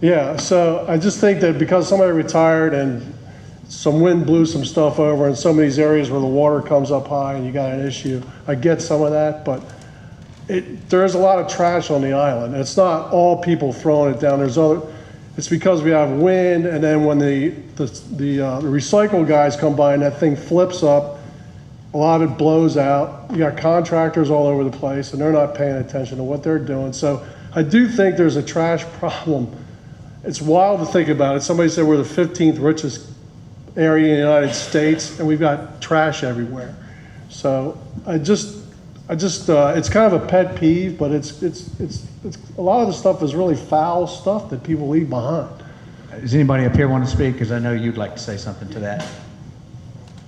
Yeah, so I just think that because somebody retired and some wind blew some stuff over in some of these areas where the water comes up high and you got an issue, I get some of that, but there's a lot of trash on the island. It's not all people throwing it down. It's because we have wind, and then when the recycle guys come by and that thing flips up, a lot of it blows out. You got contractors all over the place, and they're not paying attention to what they're doing. So I do think there's a trash problem. It's wild to think about it. Somebody said we're the 15th richest area in the United States, and we've got trash everywhere. So it's kind of a pet peeve, but it's a lot of the stuff is really foul stuff that people leave behind. Does anybody up here want to speak? Because I know you'd like to say something to that.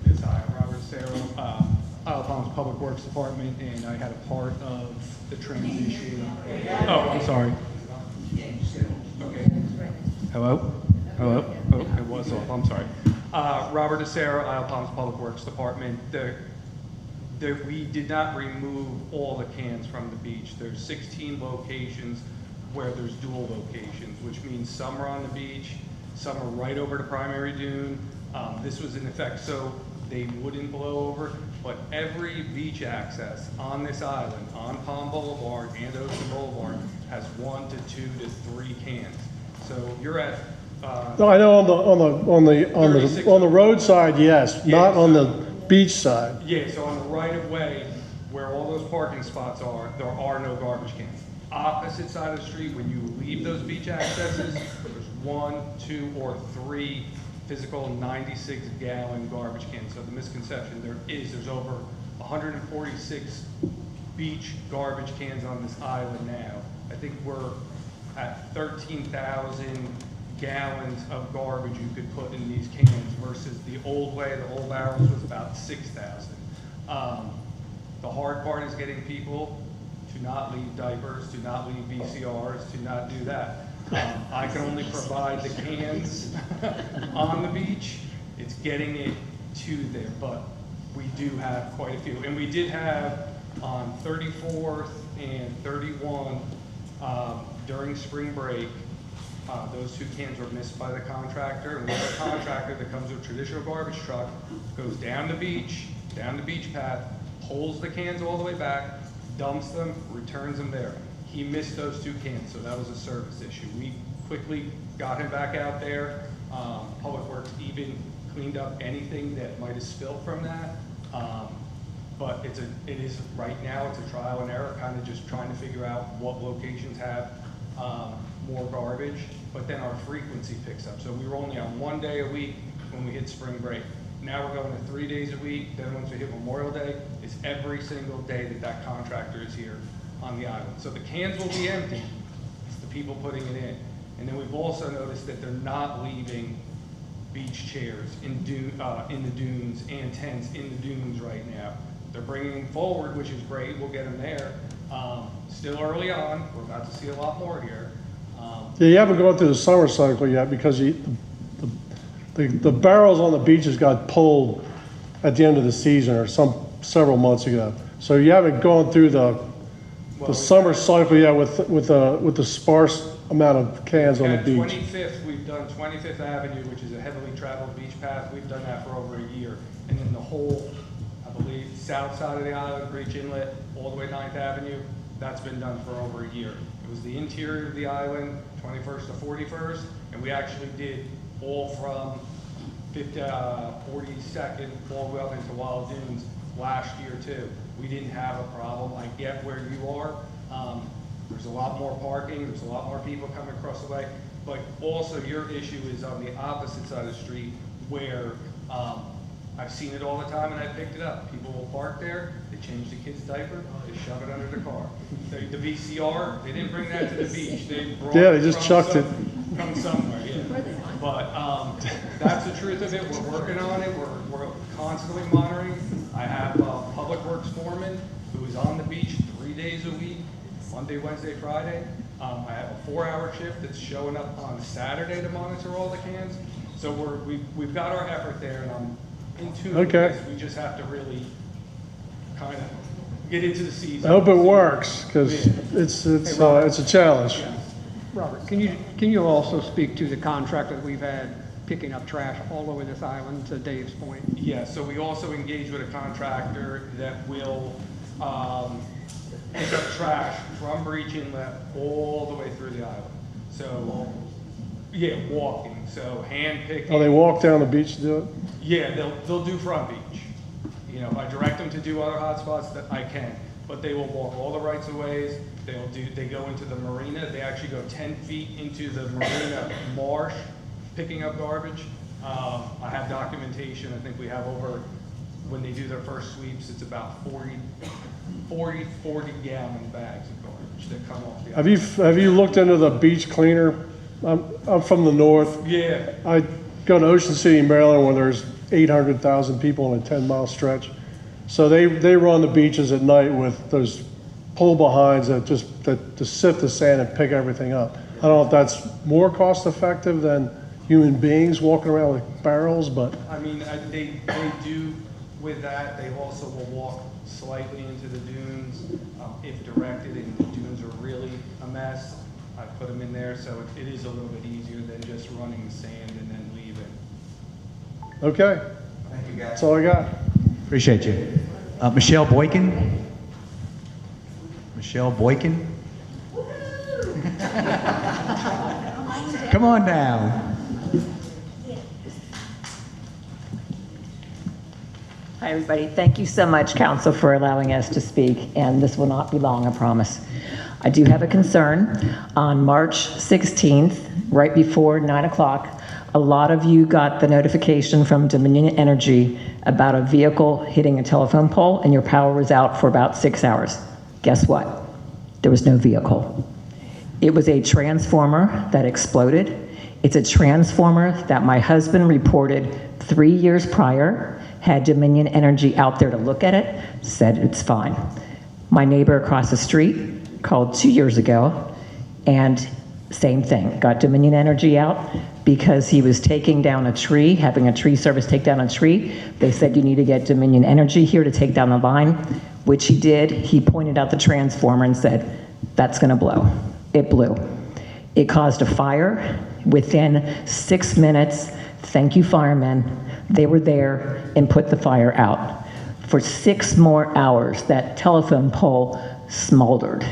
Yes, hi, I'm Robert Sarah, Isle of Palms Public Works Department, and I had a part of the transition. Oh, I'm sorry. Okay. Hello? Hello? Oh, it was off. I'm sorry. Robert DeSera, Isle of Palms Public Works Department. We did not remove all the cans from the beach. There's 16 locations where there's dual locations, which means some are on the beach, some are right over the primary dune. This was in effect so they wouldn't blow over, but every beach access on this island, on Palm Boulevard and Ocean Boulevard, has 1 to 2 to 3 cans. So you're at No, I know on the roadside, yes, not on the beach side. Yeah, so on the right of way, where all those parking spots are, there are no garbage cans. Opposite side of the street, when you leave those beach accesses, there's 1, 2, or 3 physical 96-gallon garbage cans. So the misconception there's over 146 beach garbage cans on this island now. I think we're at 13,000 gallons of garbage you could put in these cans versus the old way, the old barrels was about 6,000. The hard part is getting people to not leave diapers, to not leave VCRs, to not do that. I can only provide the cans on the beach. It's getting it to there, but we do have quite a few. And we did have on 34th and 31 during spring break, those 2 cans were missed by the contractor. And we have a contractor that comes with a traditional garbage truck, goes down the beach path, pulls the cans all the way back, dumps them, returns them there. He missed those 2 cans, so that was a service issue. We quickly got him back out there. Public Works even cleaned up anything that might have spilled from that. But it is right now, it's a trial and error, kind of just trying to figure out what locations have more garbage, but then our frequency picks up. So we were only on 1 day a week when we hit spring break. Now we're going to 3 days a week. Then once we hit Memorial Day, it's every single day that contractor is here on the island. So the cans will be empty. It's the people putting it in. And then we've also noticed that they're not leaving beach chairs in the dunes and tents in the dunes right now. They're bringing them forward, which is great. We'll get them there. Still early on. We're about to see a lot more here. Yeah, you haven't gone through the summer cycle yet because the barrels on the beaches got pulled at the end of the season or several months ago. So you haven't gone through the summer cycle yet with the sparse amount of cans on the beach. 25th, we've done 25th Avenue, which is a heavily traveled beach path. We've done that for over a year. And then the whole, I believe, south side of the island, Breach Inlet, all the way 9th Avenue, that's been done for over a year. It was the interior of the island, 21st to 41st, and we actually did all from 42nd all the way up into Wild Dunes last year too. We didn't have a problem. I get where you are. There's a lot more parking, there's a lot more people coming across the way, but also your issue is on the opposite side of the street where I've seen it all the time and I picked it up. People will park there, they change the kid's diaper, they shove it under the car. The VCR, they didn't bring that to the beach. They brought they just chucked it. From somewhere, yeah. But that's the truth of it. We're working on it. We're constantly monitoring. I have a public works foreman who is on the beach 3 days a week, Monday, Wednesday, Friday. I have a 4-hour shift that's showing up on Saturday to monitor all the cans. So we've got our effort there, and I'm in tune with this. We just have to really kind of get into the season. I hope it works because it's a challenge. Yeah. Robert, can you also speak to the contract that we've had picking up trash all over this island, to Dave's point? Yeah, so we also engage with a contractor that will pick up trash from Breach Inlet all the way through the island. So, yeah, walking, so hand picking. Oh, they walk down the beach to do it? Yeah, they'll do front beach. You know, if I direct them to do other hotspots, that I can, but they will walk all the rights of ways. They go into the marina. They actually go 10 feet into the marina marsh, picking up garbage. I have documentation. I think we have over, when they do their first sweeps, it's about 40 gallon bags of garbage that come off the island. Have you looked into the beach cleaner? I'm from the north. Yeah. I go to Ocean City, Maryland, where there's 800,000 people in a 10-mile stretch. So they run the beaches at night with those pull behinds that to sift the sand and pick everything up. I don't know if that's more cost effective than human beings walking around with barrels, but. I mean, they do with that. They also will walk slightly into the dunes if directed, and the dunes are really a mess. I put them in there, so it is a little bit easier than just running sand and then leaving. Okay. Thank you, guys. That's all I got. Appreciate you. Michelle Boykin. Michelle Boykin. Come on down. Hi, everybody. Thank you so much, Council, for allowing us to speak, and this will not be long, I promise. I do have a concern. On March 16th, right before 9 o'clock, a lot of you got the notification from Dominion Energy about a vehicle hitting a telephone pole, and your power was out for about 6 hours. Guess what? There was no vehicle. It was a transformer that exploded. It's a transformer that my husband reported 3 years prior, had Dominion Energy out there to look at it, said it's fine. My neighbor across the street called 2 years ago and Same thing, got Dominion Energy out because he was taking down a tree, having a tree service take down a tree. They said you need to get Dominion Energy here to take down the line, which he did. He pointed out the transformer and said, that's gonna blow. It blew. It caused a fire. Within 6 minutes, thank you firemen, they were there and put the fire out. For 6 more hours, that telephone pole smoldered.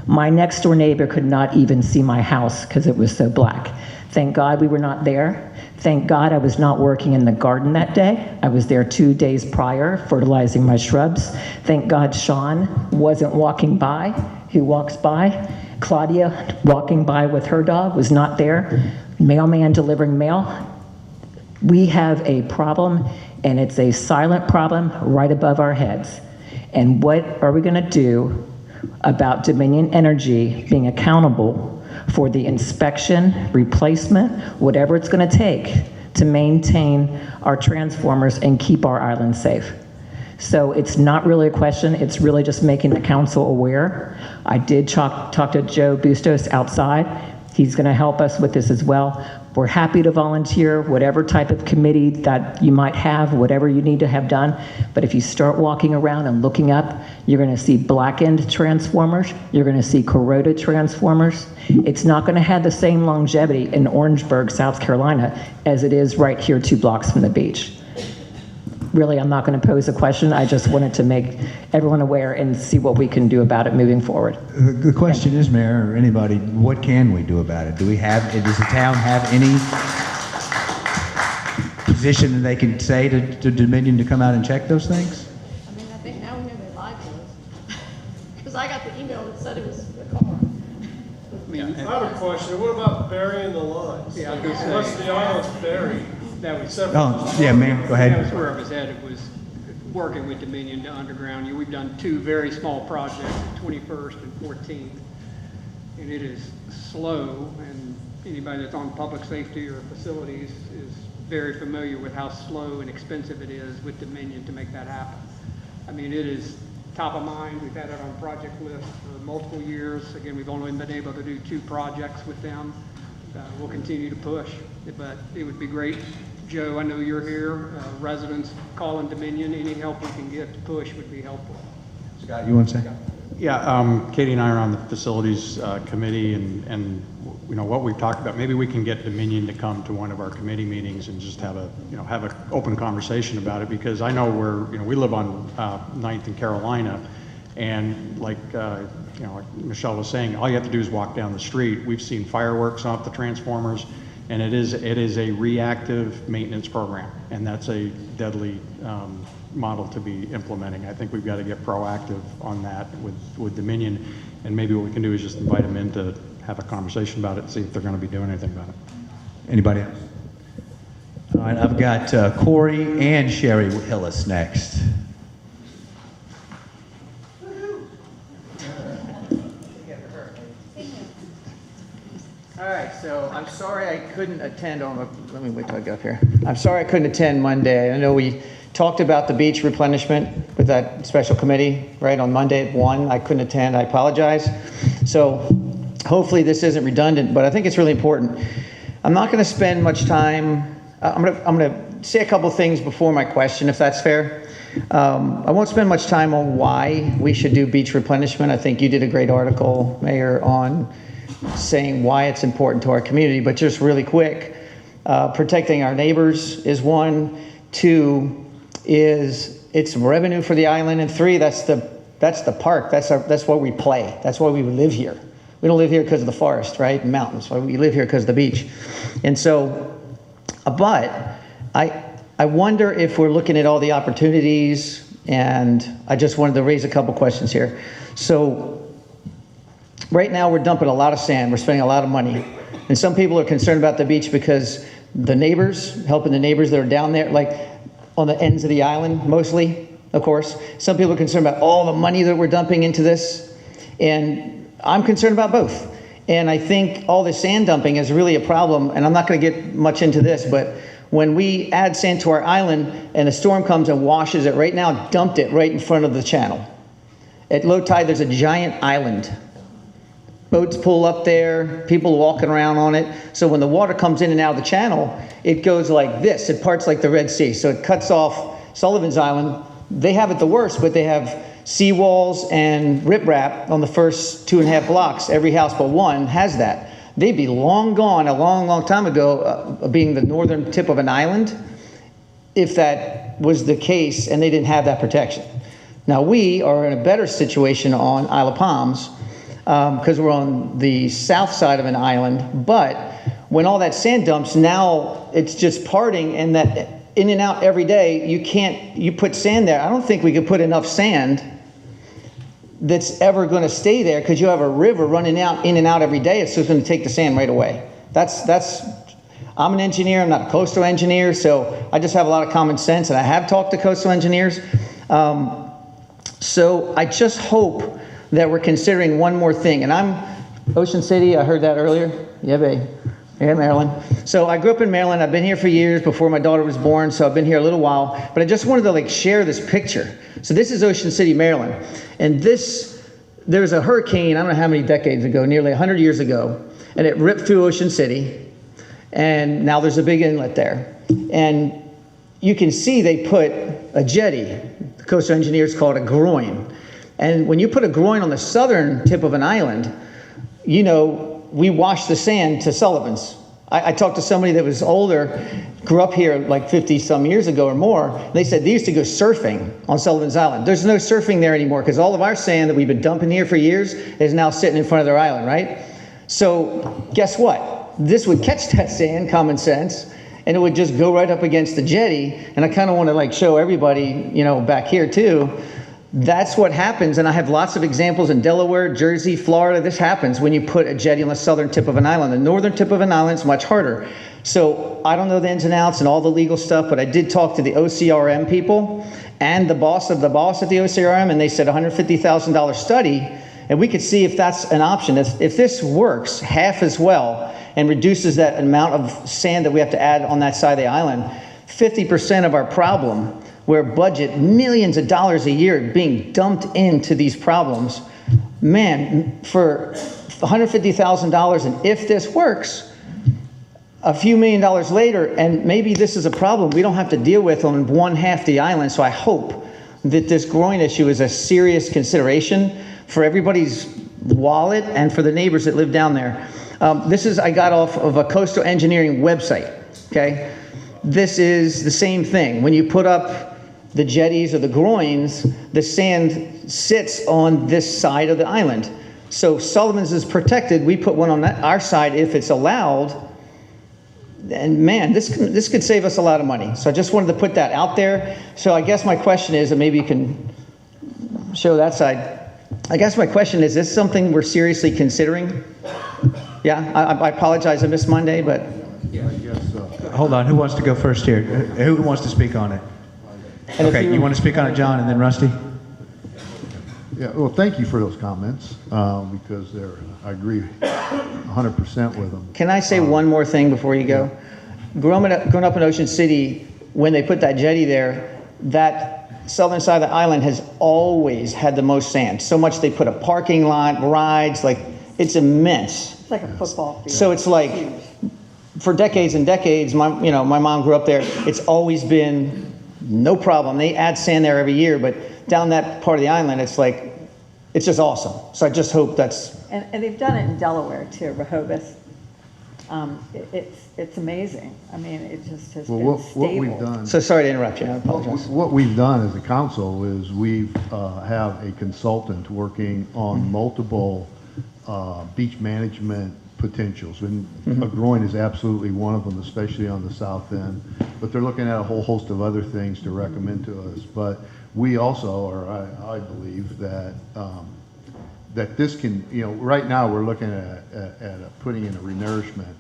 My next door neighbor could not even see my house because it was so black. Thank God we were not there. Thank God I was not working in the garden that day. I was there 2 days prior, fertilizing my shrubs. Thank God Sean wasn't walking by, who walks by. Claudia, walking by with her dog, was not there. Mailman delivering mail. We have a problem, and it's a silent problem right above our heads. And what are we gonna do about Dominion Energy being accountable for the inspection, replacement, whatever it's gonna take to maintain our transformers and keep our island safe? So it's not really a question, it's really just making the council aware. I did talk to Joe Bustos outside. He's gonna help us with this as well. We're happy to volunteer, whatever type of committee that you might have, whatever you need to have done. But if you start walking around and looking up, you're gonna see blackened transformers, you're gonna see corroded transformers. It's not gonna have the same longevity in Orangeburg, South Carolina, as it is right here 2 blocks from the beach. Really, I'm not gonna pose a question, I just wanted to make everyone aware and see what we can do about it moving forward. The question is, Mayor, or anybody, what can we do about it? Does the town have any position that they can say to Dominion to come out and check those things? I mean, I think now we know they lied to us. Because I got the email that said it was the car. I have a question. What about burying the lines? Yeah, I was gonna say. Unless the island's buried. That was, Oh, yeah, ma'am, go ahead. that was where I was headed, was working with Dominion to underground. We've done 2 very small projects, 21st and 14th. And it is slow, and anybody that's on public safety or facilities is very familiar with how slow and expensive it is with Dominion to make that happen. I mean, it is top of mind. We've had it on project list for multiple years. Again, we've only been able to do 2 projects with them. We'll continue to push, but it would be great. Joe, I know you're here. Residents calling Dominion, any help we can get to push would be helpful. Scott, you want to say? Yeah, Katie and I are on the facilities committee, and you know what we've talked about. Maybe we can get Dominion to come to one of our committee meetings and just have an open conversation about it, because I know we live on 9th and Carolina, and like Michelle was saying, all you have to do is walk down the street. We've seen fireworks off the transformers, and it is a reactive maintenance program, and that's a deadly model to be implementing. I think we've got to get proactive on that with Dominion, and maybe what we can do is just invite them in to have a conversation about it and see if they're going to be doing anything about it. Anybody else? All right, I've got Corey and Sheri Hillis next. All right, so I'm sorry I couldn't attend let me wait till I get up here. I'm sorry I couldn't attend Monday. I know we talked about the beach replenishment with that special committee, right, on Monday at 1. I couldn't attend, I apologize. So hopefully this isn't redundant, but I think it's really important. I'm not gonna spend much time, I'm gonna say a couple things before my question, if that's fair. I won't spend much time on why we should do beach replenishment. I think you did a great article, Mayor, on saying why it's important to our community, but just really quick, protecting our neighbors is 1. 2 is it's revenue for the island, and 3, that's the park. That's why we play. That's why we live here. We don't live here because of the forest, right, and mountains. We live here because of the beach. And so, but I wonder if we're looking at all the opportunities, and I just wanted to raise a couple questions here. So right now we're dumping a lot of sand, we're spending a lot of money, and some people are concerned about the beach because the neighbors, helping the neighbors that are down there, like on the ends of the island mostly, of course. Some people are concerned about all the money that we're dumping into this, and I'm concerned about both. And I think all this sand dumping is really a problem, and I'm not going to get much into this, but when we add sand to our island and a storm comes and washes it, right now dumped it right in front of the channel. At low tide, there's a giant island boats pull up there, people walking around on it. So when the water comes in and out of the channel, it goes like this. It parts like the Red Sea. So it cuts off Sullivan's Island. They have it the worst, but they have seawalls and riprap on the first 2.5 blocks. Every house but one has that. They'd be long gone a long, long time ago, being the northern tip of an island, if that was the case and they didn't have that protection. Now we are in a better situation on Isle of Palms because we're on the south side of an island, but when all that sand dumps, now it's just parting, and that in and out every day, you put sand there. I don't think we could put enough sand that's ever going to stay there, because you have a river running out in and out every day. It's just going to take the sand right away. I'm an engineer. I'm not a coastal engineer, so I just have a lot of common sense, and I have talked to coastal engineers. So I just hope that we're considering one more thing. And I'm Ocean City. I heard that earlier. Yeah, babe. Yeah, Maryland. So I grew up in Maryland. I've been here for years before my daughter was born, so I've been here a little while. But I just wanted to share this picture. So this is Ocean City, Maryland. And there was a hurricane, I don't know how many decades ago, nearly 100 years ago, and it ripped through Ocean City. And now there's a big inlet there. And you can see they put a jetty. The coastal engineers call it a groin. And when you put a groin on the southern tip of an island, we wash the sand to Sullivan's. I talked to somebody that was older, grew up here like 50 some years ago or more. They said they used to go surfing on Sullivan's Island. There's no surfing there anymore because all of our sand that we've been dumping here for years is now sitting in front of their island, right? So guess what? This would catch that sand, common sense, and it would just go right up against the jetty. And I kind of want to show everybody, back here too. That's what happens, and I have lots of examples in Delaware, Jersey, Florida. This happens when you put a jetty on the southern tip of an island. The northern tip of an island is much harder. So I don't know the ins and outs and all the legal stuff, but I did talk to the OCRM people and the boss of the boss at the OCRM, and they said $150,000 study, and we could see if that's an option. If this works half as well and reduces that amount of sand that we have to add on that side of the island, 50% of our problem, where budget millions of dollars a year being dumped into these problems, man, for $150,000, and if this works, a few $1 million later, and maybe this is a problem we don't have to deal with on one half the island. So I hope that this groin issue is a serious consideration for everybody's wallet and for the neighbors that live down there. I got off of a coastal engineering website, okay? This is the same thing. When you put up the jetties or the groins, the sand sits on this side of the island. So Sullivan's is protected. We put one on our side if it's allowed. And man, this could save us a lot of money. So I just wanted to put that out there. So I guess my question is, and maybe you can show that side. I guess my question is this something we're seriously considering? Yeah, I apologize, I missed Monday, but. Yeah, I guess so. Hold on, who wants to go first here? Who wants to speak on it? Okay, you want to speak on it, John, and then Rusty? Yeah, well, thank you for those comments, because I agree 100% with them. Can I say one more thing before you go? Yeah. Growing up in Ocean City, when they put that jetty there, that southern side of the island has always had the most sand. So much they put a parking lot, rides, it's immense. It's like a football field. So it's for decades and decades, my mom grew up there, it's always been no problem. They add sand there every year, but down that part of the island, it's just awesome. So I just hope that's... And they've done it in Delaware too, Rehoboth. It's amazing. I mean, it just has been stable. What we've done... So sorry to interrupt you, I apologize. What we've done as a council is we've have a consultant working on multiple beach management potentials, and a groin is absolutely one of them, especially on the south end. But they're looking at a whole host of other things to recommend to us. But we also, or I believe that that this can, right now we're looking at putting in a renourishment,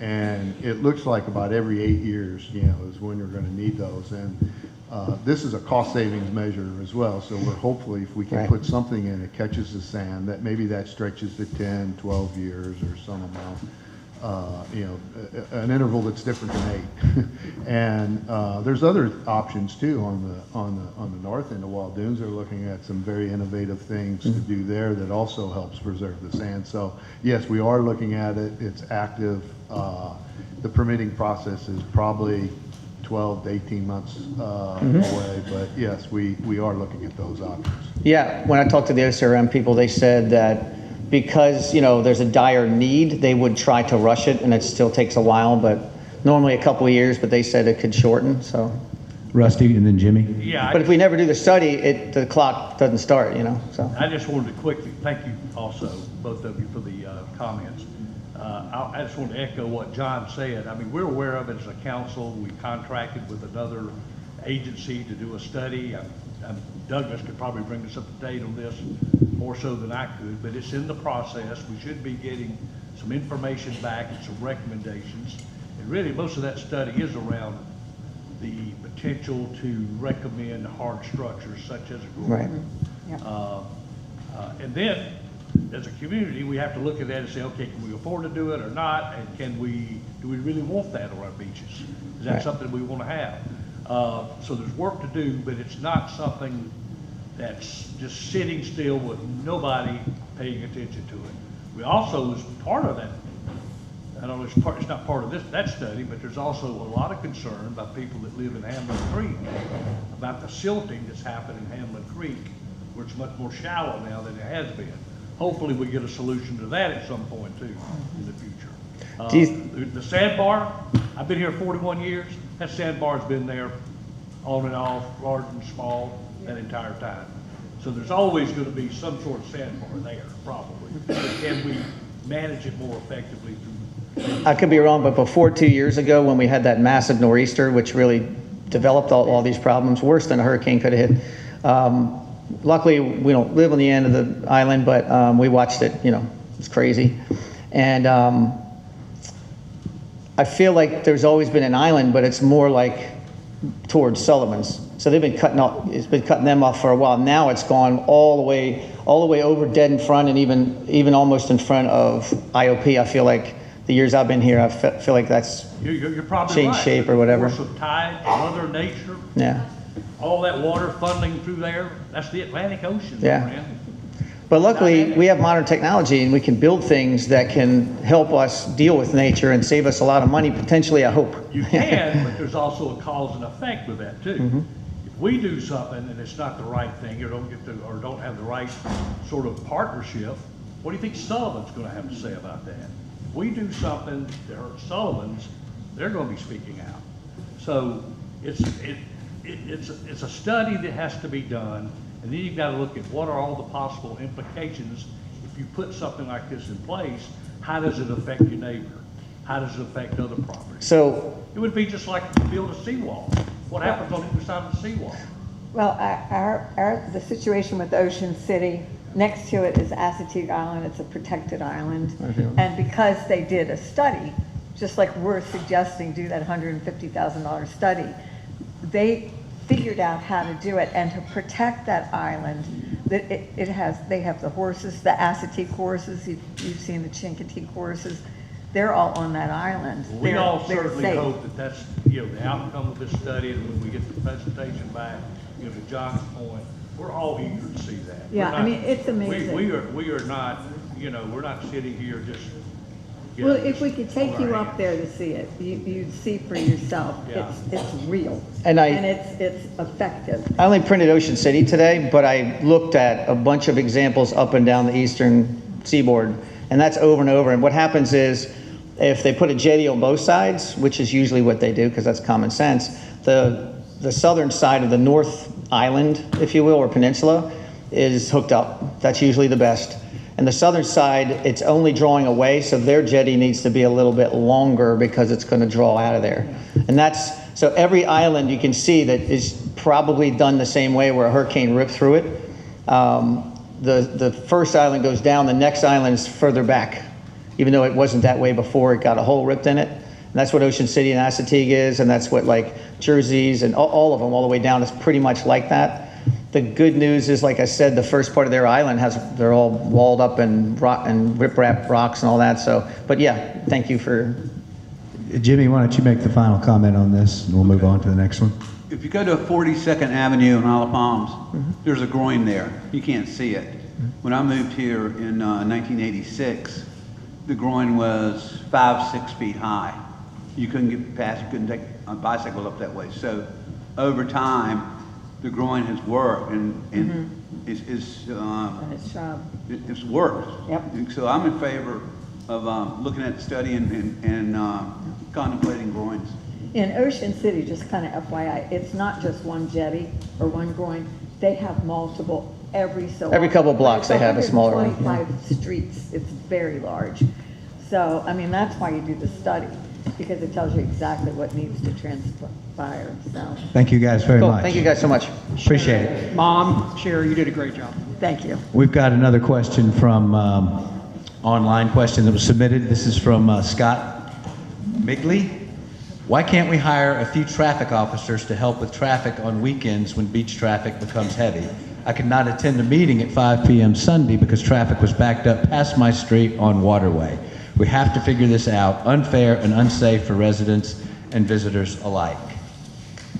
and it looks like about every 8 years, is when you're going to need those. And this is a cost savings measure as well. So we're hopefully, if we can put something in, it catches the sand, that maybe that stretches to 10, 12 years or some amount. an interval that's different than 8. And there's other options too on the north end of Wild Dunes. They're looking at some very innovative things to do there that also helps preserve the sand. So yes, we are looking at it. It's active. The permitting process is probably 12 to 18 months away, but yes, we are looking at those options. Yeah, when I talked to the OCRM people, they said that because, there's a dire need, they would try to rush it, and it still takes a while, but normally a couple of years, but they said it could shorten, so. Rusty, and then Jimmy. Yeah. But if we never do the study, the clock doesn't start, so. I just wanted to quickly, thank you also, both of you, for the comments. I just want to echo what John said. I mean, we're aware of it as a council. We contracted with another agency to do a study. Douglas could probably bring us up to date on this more so than I could, but it's in the process. We should be getting some information back and some recommendations. And really, most of that study is around the potential to recommend hard structures such as a groin. Right. And then, as a community, we have to look at that and say, okay, can we afford to do it or not? And do we really want that on our beaches? Is that Right. something we want to have? So there's work to do, but it's not something that's just sitting still with nobody paying attention to it. We also, as part of that, I don't know, it's not part of that study, but there's also a lot of concern by people that live in Hamlin Creek about the silting that's happened in Hamlin Creek, where it's much more shallow now than it has been. Hopefully we get a solution to that at some point too in the future. The sandbar, I've been here 41 years. That sandbar's been there on and off, large and small, that entire time. So there's always going to be some sort of sandbar there, probably. But can we manage it more effectively through? I could be wrong, but before 2 years ago, when we had that massive nor'easter, which really developed all these problems, worse than a hurricane could have hit. Luckily, we don't live on the end of the island, but we watched it, it's crazy. And I feel like there's always been an island, but it's more like towards Sullivan's. So they've been it's been cutting them off for a while. Now it's gone all the way over dead in front, and even almost in front of IOP. I feel like the years I've been here, I feel like that's You're probably changed right. shape or whatever. Force of tide, Mother Nature. Yeah. All that water funneling through there, that's the Atlantic Ocean. Yeah. Man. But luckily, we have modern technology, and we can build things that can help us deal with nature and save us a lot of money, potentially, I hope. You can, but there's also a cause and effect with that too. Mhm. If we do something and it's not the right thing, or don't have the right sort of partnership, what do you think Sullivan's going to have to say about that? If we do something that hurts Sullivan's, they're going to be speaking out. So it's a study that has to be done, and then you've got to look at what are all the possible implications. If you put something like this in place, how does it affect your neighbor? How does it affect other properties? So it would be just like to build a seawall. What happens on either side of the seawall? Well, the situation with Ocean City, next to it is Assateague Island. It's a protected island. And because they did a study, just like we're suggesting, do that $150,000 study, they figured out how to do it, and to protect that island, that they have the horses, the Assateague horses, you've seen the Chincoteague horses, they're all on that island. We all They're certainly safe. hope that that's, the outcome of this study, and when we get the presentation back, to John's point, we're all eager to see that. Yeah, I mean, it's amazing. We are not, we're not sitting here just. Well, if we could take you up there to see it, you'd see for yourself. Yeah. It's real. And it's effective. I only printed Ocean City today, but I looked at a bunch of examples up and down the eastern seaboard, and that's over and over. And what happens is, if they put a jetty on both sides, which is usually what they do because that's common sense, the southern side of the North Island, if you will, or peninsula, is hooked up. That's usually the best. And the southern side, it's only drawing away, so their jetty needs to be a little bit longer because it's going to draw out of there. And so every island you can see that is probably done the same way, where a hurricane ripped through it. The first island goes down, the next island is further back. Even though it wasn't that way before, it got a hole ripped in it. And that's what Ocean City and Assateague is, and that's what like Jersey's and all of them all the way down is pretty much like that. The good news is, like I said, the first part of their island they're all walled up and riprap rocks and all that. So, but yeah, thank you for. Jimmy, why don't you make the final comment on this, and we'll move on to the next one. If you go to 42nd Avenue in Isle of Palms, there's a groin there. You can't see it. When I moved here in 1986, the groin was 5-6 feet high. You couldn't get past, you couldn't take a bicycle up that way. So over time, the groin has worked and it's worked. Yep. So I'm in favor of looking at the study and contemplating groins. In Ocean City, just kind of FYI, it's not just one jetty or one groin. They have multiple every couple blocks they have a smaller one. 25 streets. It's very large. So, I mean, that's why you do the study, because it tells you exactly what needs to transpire. So. Thank you guys very much. Thank you guys so much. Appreciate it. Mom, Sheri, you did a great job. Thank you. We've got another question from online question that was submitted. This is from Scott Migli. Why can't we hire a few traffic officers to help with traffic on weekends when beach traffic becomes heavy? I could not attend a meeting at 5 p.m. Sunday because traffic was backed up past my street on Waterway. We have to figure this out. Unfair and unsafe for residents and visitors alike.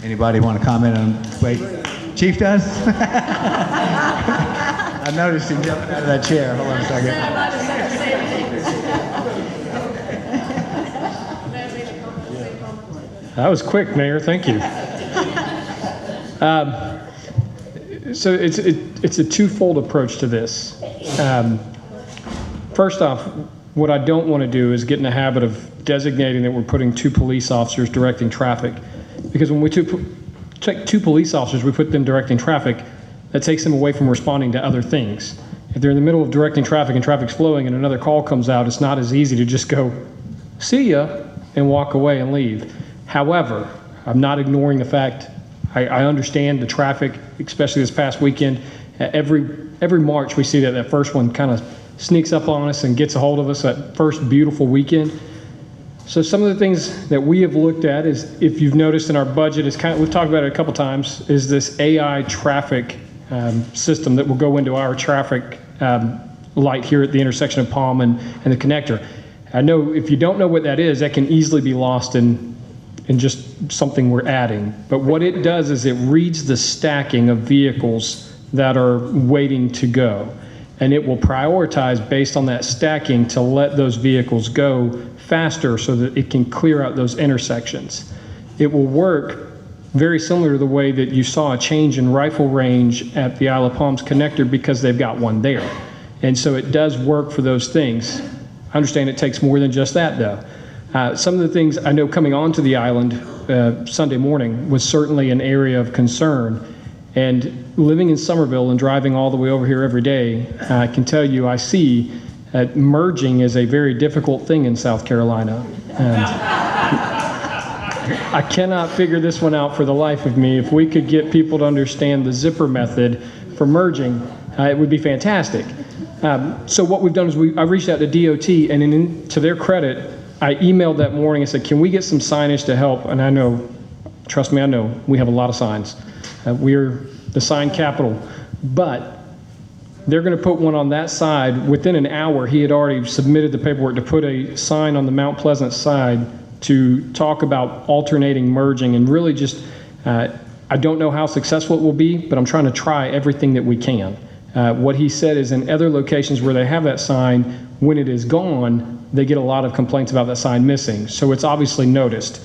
Anybody want to comment on? Wait, Chief does? I noticed him jumping out of that chair. Hold on a second. That was quick, Mayor. Thank you. So it's a twofold approach to this. First off, what I don't want to do is get in the habit of designating that we're putting 2 police officers directing traffic. Because when we take 2 police officers, we put them directing traffic, that takes them away from responding to other things. If they're in the middle of directing traffic and traffic's flowing and another call comes out, it's not as easy to just go, see ya, and walk away and leave. However, I'm not ignoring the fact, I understand the traffic, especially this past weekend. Every March we see that first one kind of sneaks up on us and gets a hold of us, that first beautiful weekend. So some of the things that we have looked at is, if you've noticed in our budget, is we've talked about it a couple times, is this AI traffic system that will go into our traffic light here at the intersection of Palm and the connector. I know if you don't know what that is, that can easily be lost in just something we're adding. But what it does is it reads the stacking of vehicles that are waiting to go. And it will prioritize based on that stacking to let those vehicles go faster so that it can clear out those intersections. It will work very similar to the way that you saw a change in rifle range at the Isle of Palms connector, because they've got one there. And so it does work for those things. I understand it takes more than just that though. Some of the things I know coming onto the island Sunday morning was certainly an area of concern. And living in Somerville and driving all the way over here every day, I can tell you I see that merging is a very difficult thing in South Carolina. And I cannot figure this one out for the life of me. If we could get people to understand the zipper method for merging, it would be fantastic. So what we've done is I reached out to DOT, and to their credit, I emailed that morning and said, can we get some signage to help? And I know, trust me, I know we have a lot of signs. We're the sign capital, but they're going to put one on that side. Within an hour, he had already submitted the paperwork to put a sign on the Mount Pleasant side to talk about alternating merging, and really just, I don't know how successful it will be, but I'm trying to try everything that we can. What he said is in other locations where they have that sign, when it is gone, they get a lot of complaints about that sign missing. So it's obviously noticed.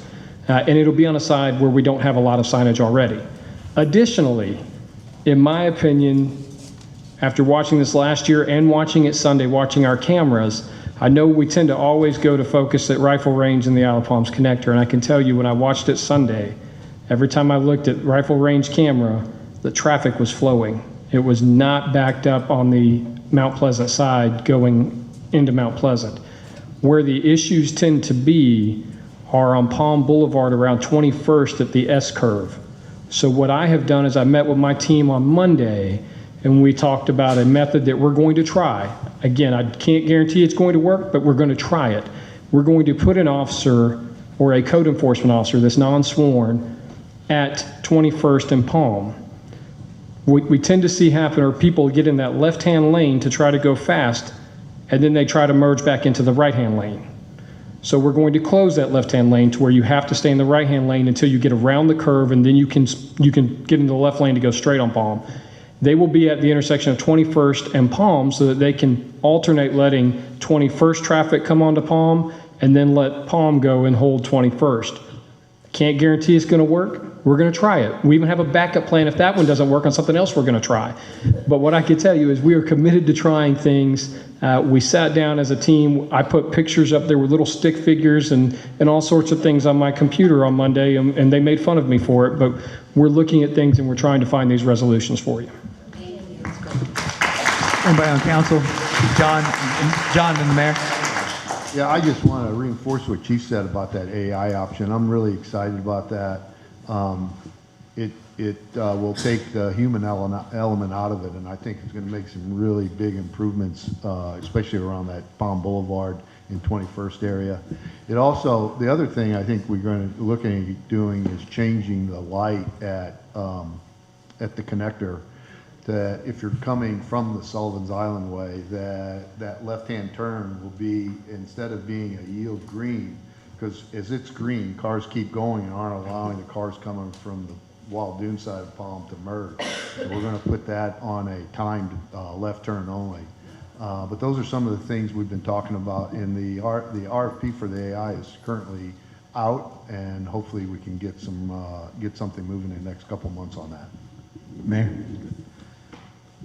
And it'll be on a side where we don't have a lot of signage already. Additionally, in my opinion, after watching this last year and watching it Sunday, watching our cameras, I know we tend to always go to focus at rifle range and the Isle of Palms connector. And I can tell you when I watched it Sunday, every time I looked at rifle range camera, the traffic was flowing. It was not backed up on the Mount Pleasant side going into Mount Pleasant. Where the issues tend to be are on Palm Boulevard around 21st at the S-curve. So what I have done is I met with my team on Monday, and we talked about a method that we're going to try. Again, I can't guarantee it's going to work, but we're going to try it. We're going to put an officer or a code enforcement officer that's non-sworn at 21st and Palm. we tend to see happen are people get in that left-hand lane to try to go fast, and then they try to merge back into the right-hand lane. So we're going to close that left-hand lane to where you have to stay in the right-hand lane until you get around the curve, and then you can get into the left lane to go straight on Palm. They will be at the intersection of 21st and Palm so that they can alternate letting 21st traffic come onto Palm and then let Palm go and hold 21st. Can't guarantee it's going to work. We're going to try it. We even have a backup plan if that one doesn't work on something else we're going to try. But what I can tell you is we are committed to trying things. We sat down as a team. I put pictures up there with little stick figures and all sorts of things on my computer on Monday, and they made fun of me for it. But we're looking at things and we're trying to find these resolutions for you. Anybody on council? John and the mayor? Yeah, I just want to reinforce what Chief said about that AI option. I'm really excited about that. It will take the human element out of it, and I think it's going to make some really big improvements, especially around that Palm Boulevard in 21st area. It also, the other thing I think we're going to look at doing is changing the light at the connector, that if you're coming from the Sullivan's Island way, that left-hand turn will be, instead of being a yield green, because as it's green, cars keep going and aren't allowing the cars coming from the Waldoon side of Palm to merge. So we're going to put that on a timed left turn only. But those are some of the things we've been talking about. In the RFP for the AI is currently out, and hopefully we can get something moving in the next couple months on that. Mayor?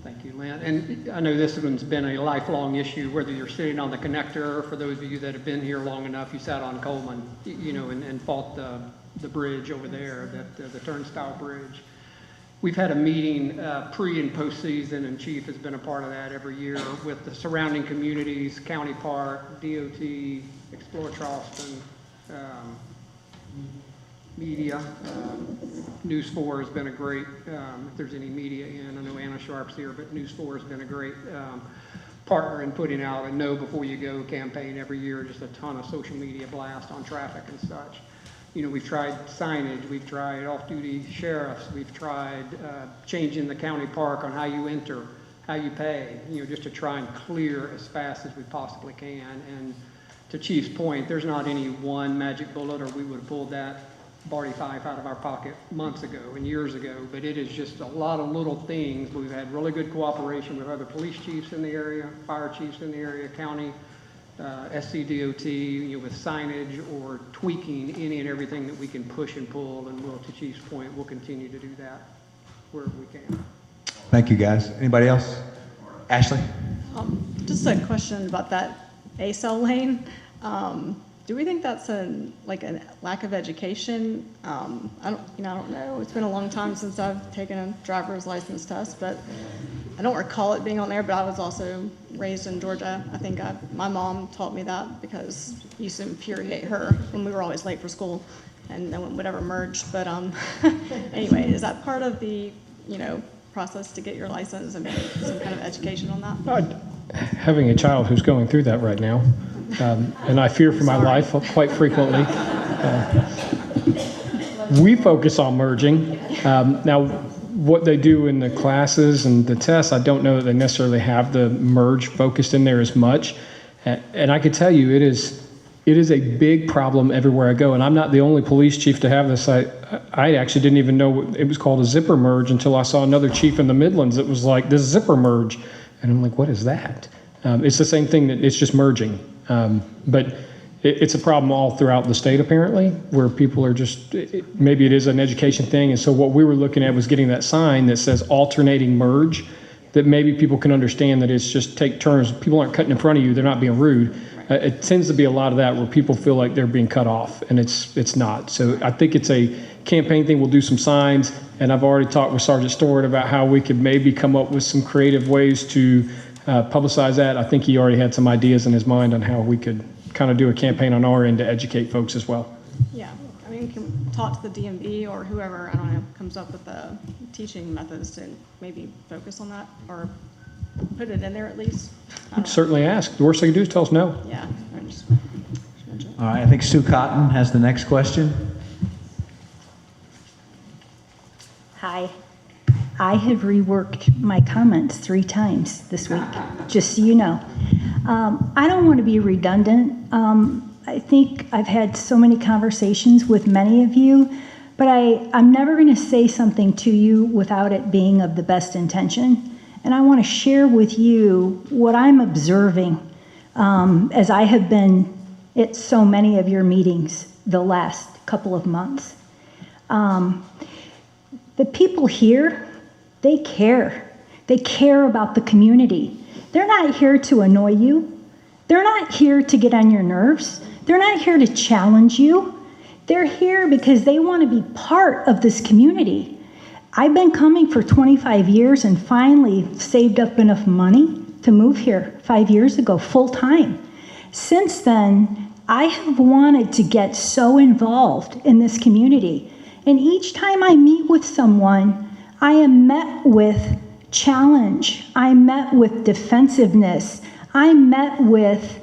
Thank you, Lynn. And I know this one's been a lifelong issue, whether you're sitting on the connector, or for those of you that have been here long enough, you sat on Coleman, and fought the bridge over there, the turnstile bridge. We've had a meeting pre and post season, and Chief has been a part of that every year with the surrounding communities, County Park, DOT, Explore Charleston, media. News 4 has been a great, if there's any media in, I know Anna Sharp's here, but News 4 has been a great partner in putting out a Know Before You Go campaign every year, just a ton of social media blast on traffic and such. We've tried signage, we've tried off-duty sheriffs, we've tried changing the county park on how you enter, how you pay, just to try and clear as fast as we possibly can. And to Chief's point, there's not any one magic bullet, or we would have pulled that Barty Fife out of our pocket months ago and years ago, but it is just a lot of little things. We've had really good cooperation with other police chiefs in the area, fire chiefs in the area, county, SCDOT, with signage or tweaking any and everything that we can push and pull, and we'll, to Chief's point, we'll continue to do that wherever we can. Thank you, guys. Anybody else? Ashley? Just a question about that ACEL lane. Do we think that's a lack of education? I don't know. It's been a long time since I've taken a driver's license test, but I don't recall it being on there. But I was also raised in Georgia. I think my mom taught me that because it used to infuriate her when we were always late for school, and no one would ever merge. But anyway, is that part of the process to get your license and some kind of education on that? Having a child who's going through that right now, and I fear for my life quite frequently. We focus on merging. Now, what they do in the classes and the tests, I don't know that they necessarily have the merge focused in there as much. And I can tell you, it is a big problem everywhere I go. And I'm not the only police chief to have this. I actually didn't even know it was called a zipper merge until I saw another chief in the Midlands that was like, this zipper merge. And I'm like, what is that? It's the same thing, that it's just merging. But it's a problem all throughout the state, apparently, where people are just, maybe it is an education thing. And so what we were looking at was getting that sign that says alternating merge, that maybe people can understand that it's just take turns. People aren't cutting in front of you. They're not being rude. It tends to be a lot of that where people feel like they're being cut off, and it's not. So I think it's a campaign thing. We'll do some signs, and I've already talked with Sergeant Stewart about how we could maybe come up with some creative ways to publicize that. I think he already had some ideas in his mind on how we could kind of do a campaign on our end to educate folks as well. Yeah, I mean, we can talk to the DMV or whoever, I don't know, comes up with the teaching methods to maybe focus on that or put it in there at least. Certainly ask. The worst they can do is tell us no. Yeah. All right, I think Sue Cotton has the next question. Hi. I have reworked my comments 3 times this week, just so you know. I don't want to be redundant. I think I've had so many conversations with many of you, but I'm never going to say something to you without it being of the best intention. And I want to share with you what I'm observing as I have been at so many of your meetings the last couple of months. The people here, they care. They care about the community. They're not here to annoy you. They're not here to get on your nerves. They're not here to challenge you. They're here because they want to be part of this community. I've been coming for 25 years and finally saved up enough money to move here 5 years ago, full time. Since then, I have wanted to get so involved in this community. And each time I meet with someone, I am met with challenge. I'm met with defensiveness. I'm met with,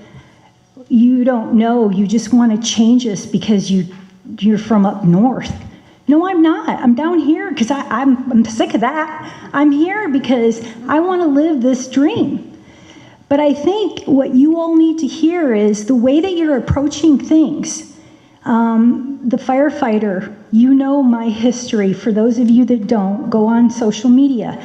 you don't know, you just want to change us because you're from up north. No, I'm not. I'm down here because I'm sick of that. I'm here because I want to live this dream. But I think what you all need to hear is the way that you're approaching things. The firefighter, you know my history. For those of you that don't, go on social media.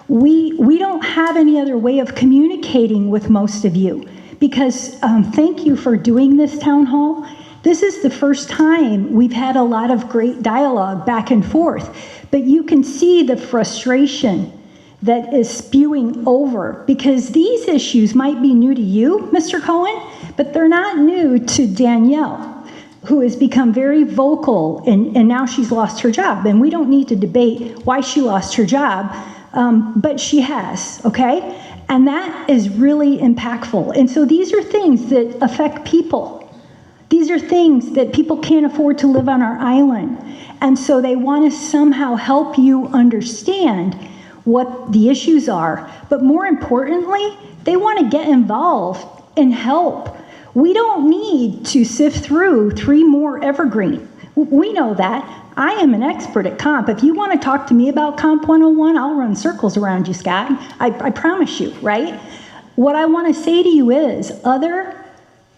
We don't have any other way of communicating with most of you because thank you for doing this town hall. This is the first time we've had a lot of great dialogue back and forth, but you can see the frustration that is spewing over because these issues might be new to you, Mr. Cohen, but they're not new to Danielle, who has become very vocal and now she's lost her job. And we don't need to debate why she lost her job, but she has, okay? And that is really impactful. And so these are things that affect people. These are things that people can't afford to live on our island. And so they want to somehow help you understand what the issues are. But more importantly, they want to get involved and help. We don't need to sift through 3 more evergreen. We know that. I am an expert at comp. If you want to talk to me about Comp 101, I'll run circles around you, Scott. I promise you, right? What I want to say to you is other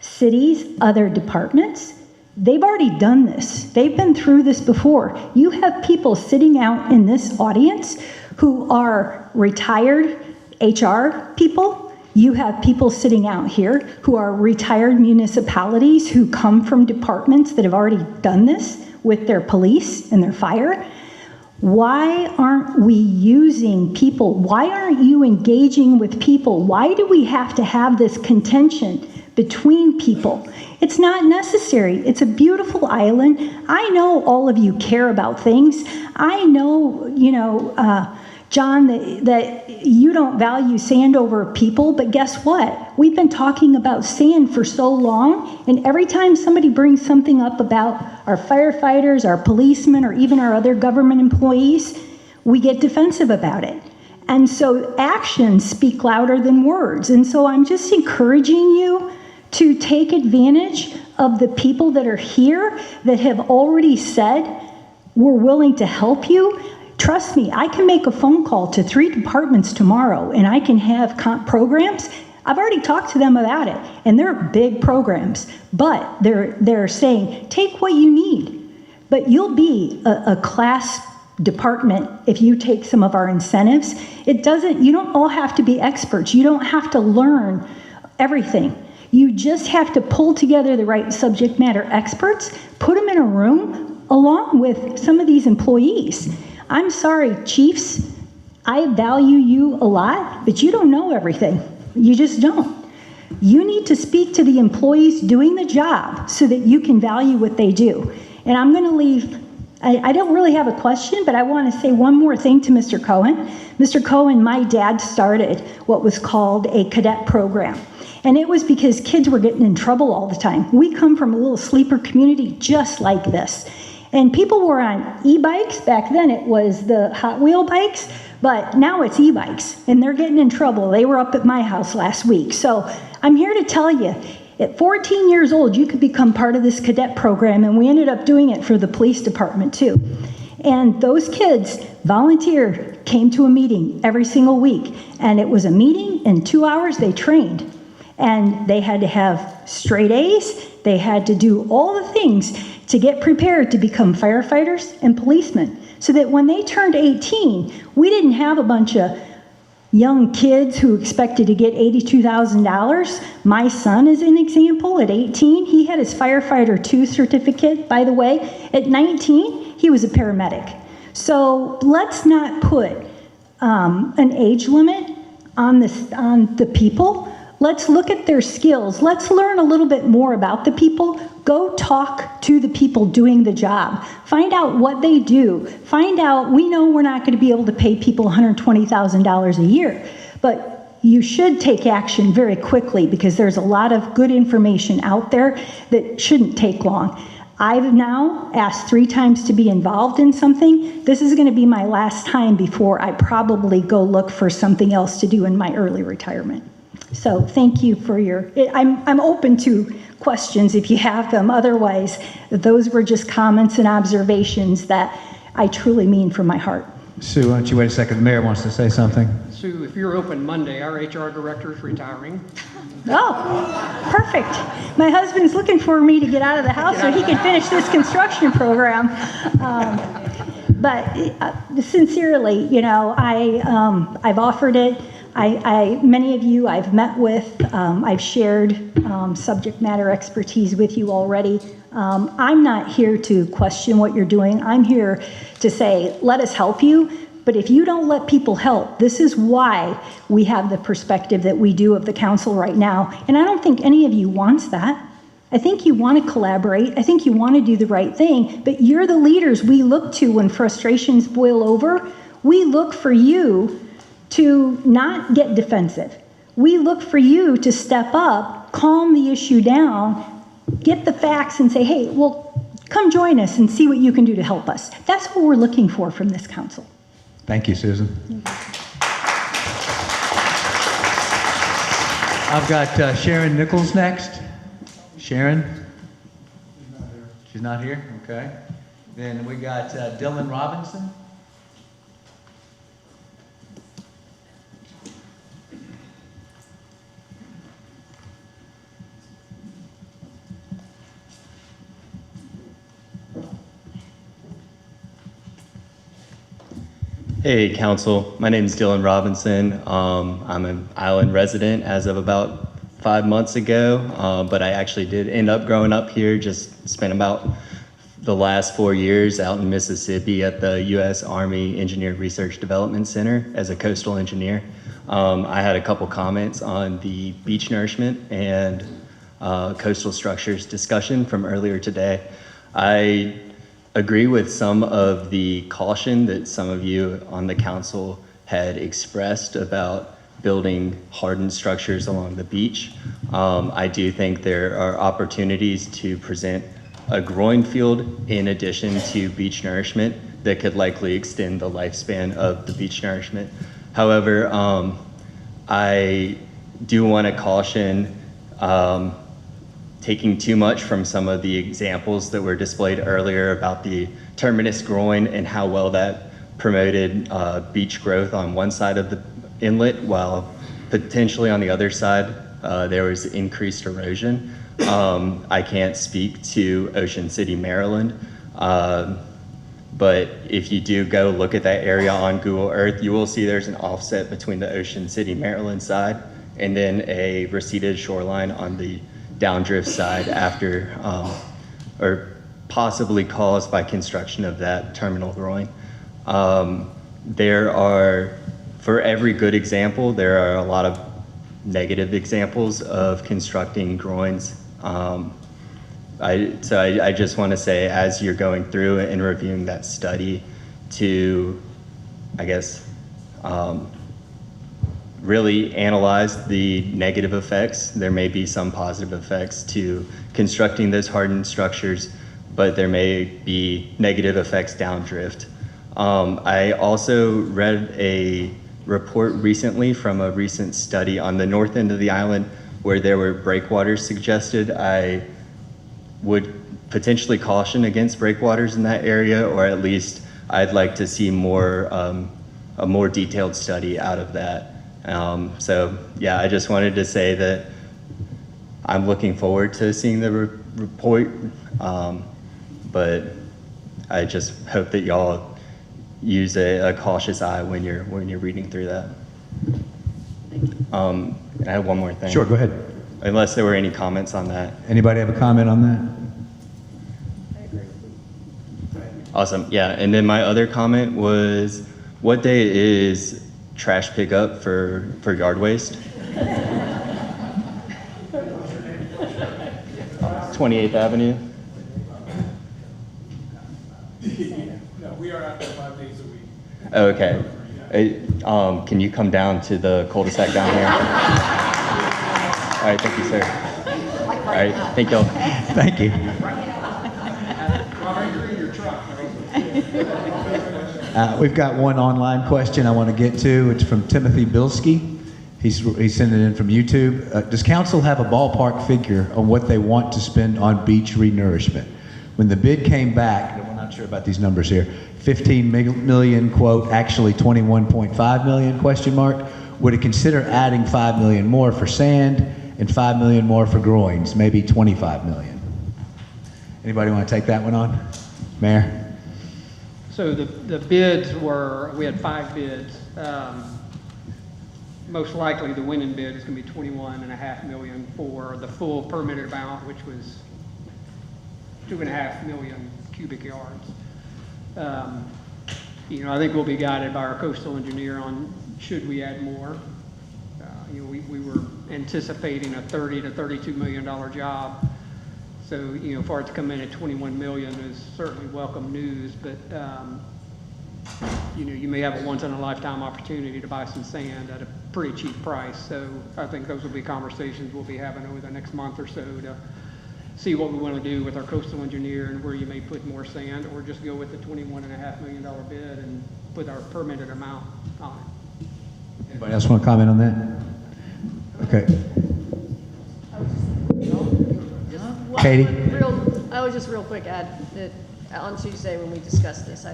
cities, other departments, they've already done this. They've been through this before. You have people sitting out in this audience who are retired HR people. You have people sitting out here who are retired municipalities who come from departments that have already done this with their police and their fire. Why aren't we using people? Why aren't you engaging with people? Why do we have to have this contention between people? It's not necessary. It's a beautiful island. I know all of you care about things. I know, John, that you don't value sand over people, but guess what? We've been talking about sand for so long, and every time somebody brings something up about our firefighters, our policemen, or even our other government employees, we get defensive about it. And so actions speak louder than words. And so I'm just encouraging you to take advantage of the people that are here that have already said, we're willing to help you. Trust me, I can make a phone call to 3 departments tomorrow and I can have programs. I've already talked to them about it, and they're big programs, but they're saying, take what you need. But you'll be a class department if you take some of our incentives. You don't all have to be experts. You don't have to learn everything. You just have to pull together the right subject matter experts, put them in a room along with some of these employees. I'm sorry, chiefs, I value you a lot, but you don't know everything. You just don't. You need to speak to the employees doing the job so that you can value what they do. And I'm going to leave, I don't really have a question, but I want to say one more thing to Mr. Cohen. Mr. Cohen, my dad started what was called a cadet program. And it was because kids were getting in trouble all the time. We come from a little sleeper community just like this. And people were on e-bikes. Back then it was the Hot Wheel bikes, but now it's e-bikes and they're getting in trouble. They were up at my house last week. So I'm here to tell you, at 14 years old, you could become part of this cadet program, and we ended up doing it for the police department too. And those kids volunteered, came to a meeting every single week. And it was a meeting, in 2 hours they trained. And they had to have straight A's. They had to do all the things to get prepared to become firefighters and policemen. So that when they turned 18, we didn't have a bunch of young kids who expected to get $82,000. My son is an example. At 18, he had his firefighter 2 certificate. By the way, at 19, he was a paramedic. So let's not put an age limit on the people. Let's look at their skills. Let's learn a little bit more about the people. Go talk to the people doing the job. Find out what they do. Find out, we know we're not going to be able to pay people $120,000 a year, but you should take action very quickly because there's a lot of good information out there that shouldn't take long. I've now asked 3 times to be involved in something. This is going to be my last time before I probably go look for something else to do in my early retirement. So thank you for I'm open to questions if you have them. Otherwise, those were just comments and observations that I truly mean from my heart. Sue, why don't you wait a second? The mayor wants to say something. Sue, if you're open Monday, our HR director is retiring. Oh, perfect. My husband's looking for me to get out of the house so he can finish this construction program. But sincerely, I've offered it. Many of you I've met with, I've shared subject matter expertise with you already. I'm not here to question what you're doing. I'm here to say, let us help you. But if you don't let people help, this is why we have the perspective that we do of the council right now. And I don't think any of you wants that. I think you want to collaborate. I think you want to do the right thing. But you're the leaders we look to when frustrations boil over. We look for you to not get defensive. We look for you to step up, calm the issue down, get the facts and say, hey, well, come join us and see what you can do to help us. That's what we're looking for from this council. Thank you, Susan. I've got Sharon Nichols next. Sharon? She's not here? Okay. Then we got Dylan Robinson. Hey, Council. My name is Dylan Robinson. I'm an island resident as of about 5 months ago, but I actually did end up growing up here, just spent about the last 4 years out in Mississippi at the U.S. Army Engineer Research Development Center as a coastal engineer. I had a couple comments on the beach nourishment and coastal structures discussion from earlier today. I agree with some of the caution that some of you on the council had expressed about building hardened structures along the beach. I do think there are opportunities to present a groin field in addition to beach nourishment that could likely extend the lifespan of the beach nourishment. However, I do want to caution taking too much from some of the examples that were displayed earlier about the terminus groin and how well that promoted beach growth on one side of the inlet, while potentially on the other side there was increased erosion. I can't speak to Ocean City, Maryland, but if you do go look at that area on Google Earth, you will see there's an offset between the Ocean City, Maryland side and then a receded shoreline on the downdrift side after, or possibly caused by construction of that terminal groin. There are, for every good example, there are a lot of negative examples of constructing groins. I just want to say, as you're going through and reviewing that study, to, I guess, really analyze the negative effects. There may be some positive effects to constructing those hardened structures, but there may be negative effects downdrift. I also read a report recently from a recent study on the north end of the island where there were breakwaters suggested. I would potentially caution against breakwaters in that area, or at least I'd like to see more, a more detailed study out of that. So yeah, I just wanted to say that I'm looking forward to seeing the report, but I just hope that y'all use a cautious eye when you're reading through that. I have one more thing. Sure, go ahead. Unless there were any comments on that. Anybody have a comment on that? Awesome. Yeah, and then my other comment was, what day is trash pickup for yard waste? 28th Avenue. No, we are out there 5 days a week. Okay. Can you come down to the cul-de-sac down here? All right, thank you, sir. All right, thank y'all. Thank you. We've got one online question I want to get to. It's from Timothy Bilsky. He's sending it in from YouTube. Does council have a ballpark figure on what they want to spend on beach renourishment? When the bid came back, and we're not sure about these numbers here, 15 million, quote, actually 21.5 million, question mark. Would it consider adding 5 million more for sand and 5 million more for groins, maybe 25 million? Anybody want to take that one on? Mayor? So the bids were, we had 5 bids. Most likely the winning bid is going to be 21.5 million for the full permitted amount, which was 2.5 million cubic yards. You know, I think we'll be guided by our coastal engineer on should we add more. You know, we were anticipating a $30 to $32 million job. So, you know, for it to come in at 21 million is certainly welcome news, but, you know, you may have a once-in-a-lifetime opportunity to buy some sand at a pretty cheap price. So I think those will be conversations we'll be having over the next month or so to see what we want to do with our coastal engineer and where you may put more sand, or just go with the $21.5 million bid and put our permitted amount on it. Anybody else want to comment on that? Okay. Katie? I would just real quick add that on Tuesday when we discussed this,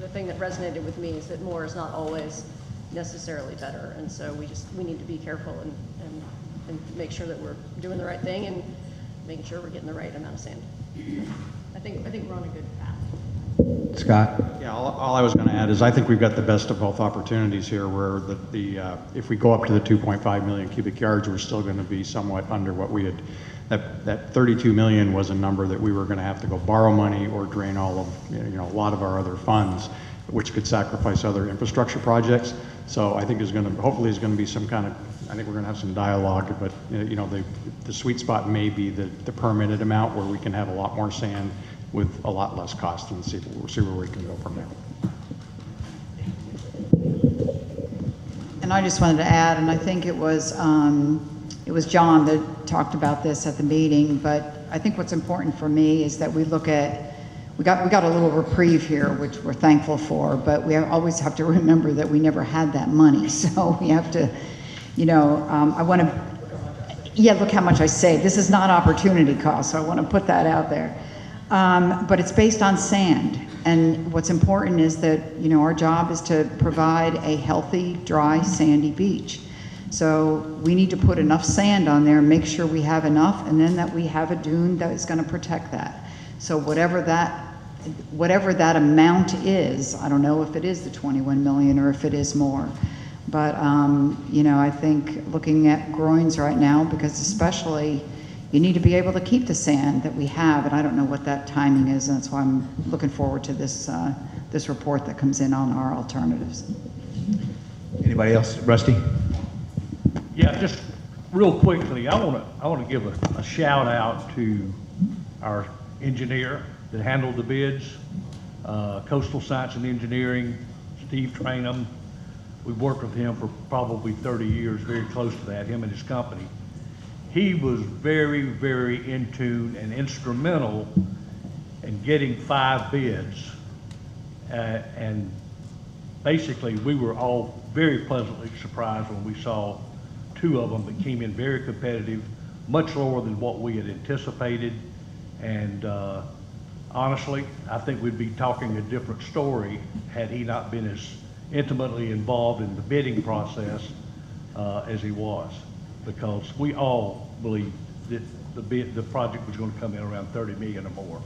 the thing that resonated with me is that more is not always necessarily better, and so we need to be careful and make sure that we're doing the right thing and making sure we're getting the right amount of sand. I think we're on a good path. Scott? Yeah, all I was going to add is I think we've got the best of both opportunities here, where if we go up to the 2.5 million cubic yards, we're still going to be somewhat under what we had. That 32 million was a number that we were going to have to go borrow money or drain all of, you know, a lot of our other funds, which could sacrifice other infrastructure projects. So I think hopefully there's going to be some kind of, I think we're going to have some dialogue, but you know, the sweet spot may be the permitted amount where we can have a lot more sand with a lot less cost, and see where we can go from there. And I just wanted to add, and I think it was John that talked about this at the meeting, but I think what's important for me is that we look at, we got a little reprieve here, which we're thankful for, but we always have to remember that we never had that money. So we have to, you know, I want to, yeah, look how much I saved. This is not opportunity cost, so I want to put that out there. But it's based on sand. And what's important is that, you know, our job is to provide a healthy, dry, sandy beach. So we need to put enough sand on there, make sure we have enough, and then that we have a dune that is going to protect that. So whatever that amount is, I don't know if it is the 21 million or if it is more. But, you know, I think looking at groins right now, because especially you need to be able to keep the sand that we have, and I don't know what that timing is, and that's why I'm looking forward to this report that comes in on our alternatives. Anybody else? Rusty? Yeah, just real quickly, I want to give a shout out to our engineer that handled the bids, Coastal Science and Engineering, Steve Trainum. We've worked with him for probably 30 years, very close to that, him and his company. He was very, very in tune and instrumental in getting 5 bids. And basically, we were all very pleasantly surprised when we saw 2 of them that came in very competitive, much lower than what we had anticipated. And honestly, I think we'd be talking a different story had he not been as intimately involved in the bidding process as he was, because we all believe that the project was going to come in around 30 million or more.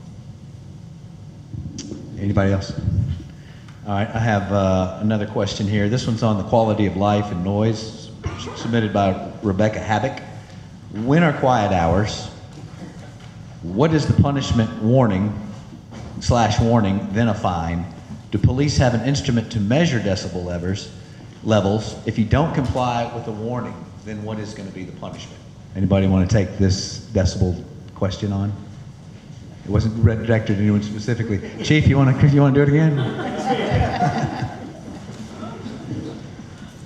Anybody else? All right, I have another question here. This one's on the quality of life and noise, submitted by Rebecca Habbick. When are quiet hours? What is the punishment warning / warning, then a fine? Do police have an instrument to measure decibel levels? If you don't comply with the warning, then what is going to be the punishment? Anybody want to take this decibel question on? It wasn't directed at anyone specifically. Chief, you want to do it again?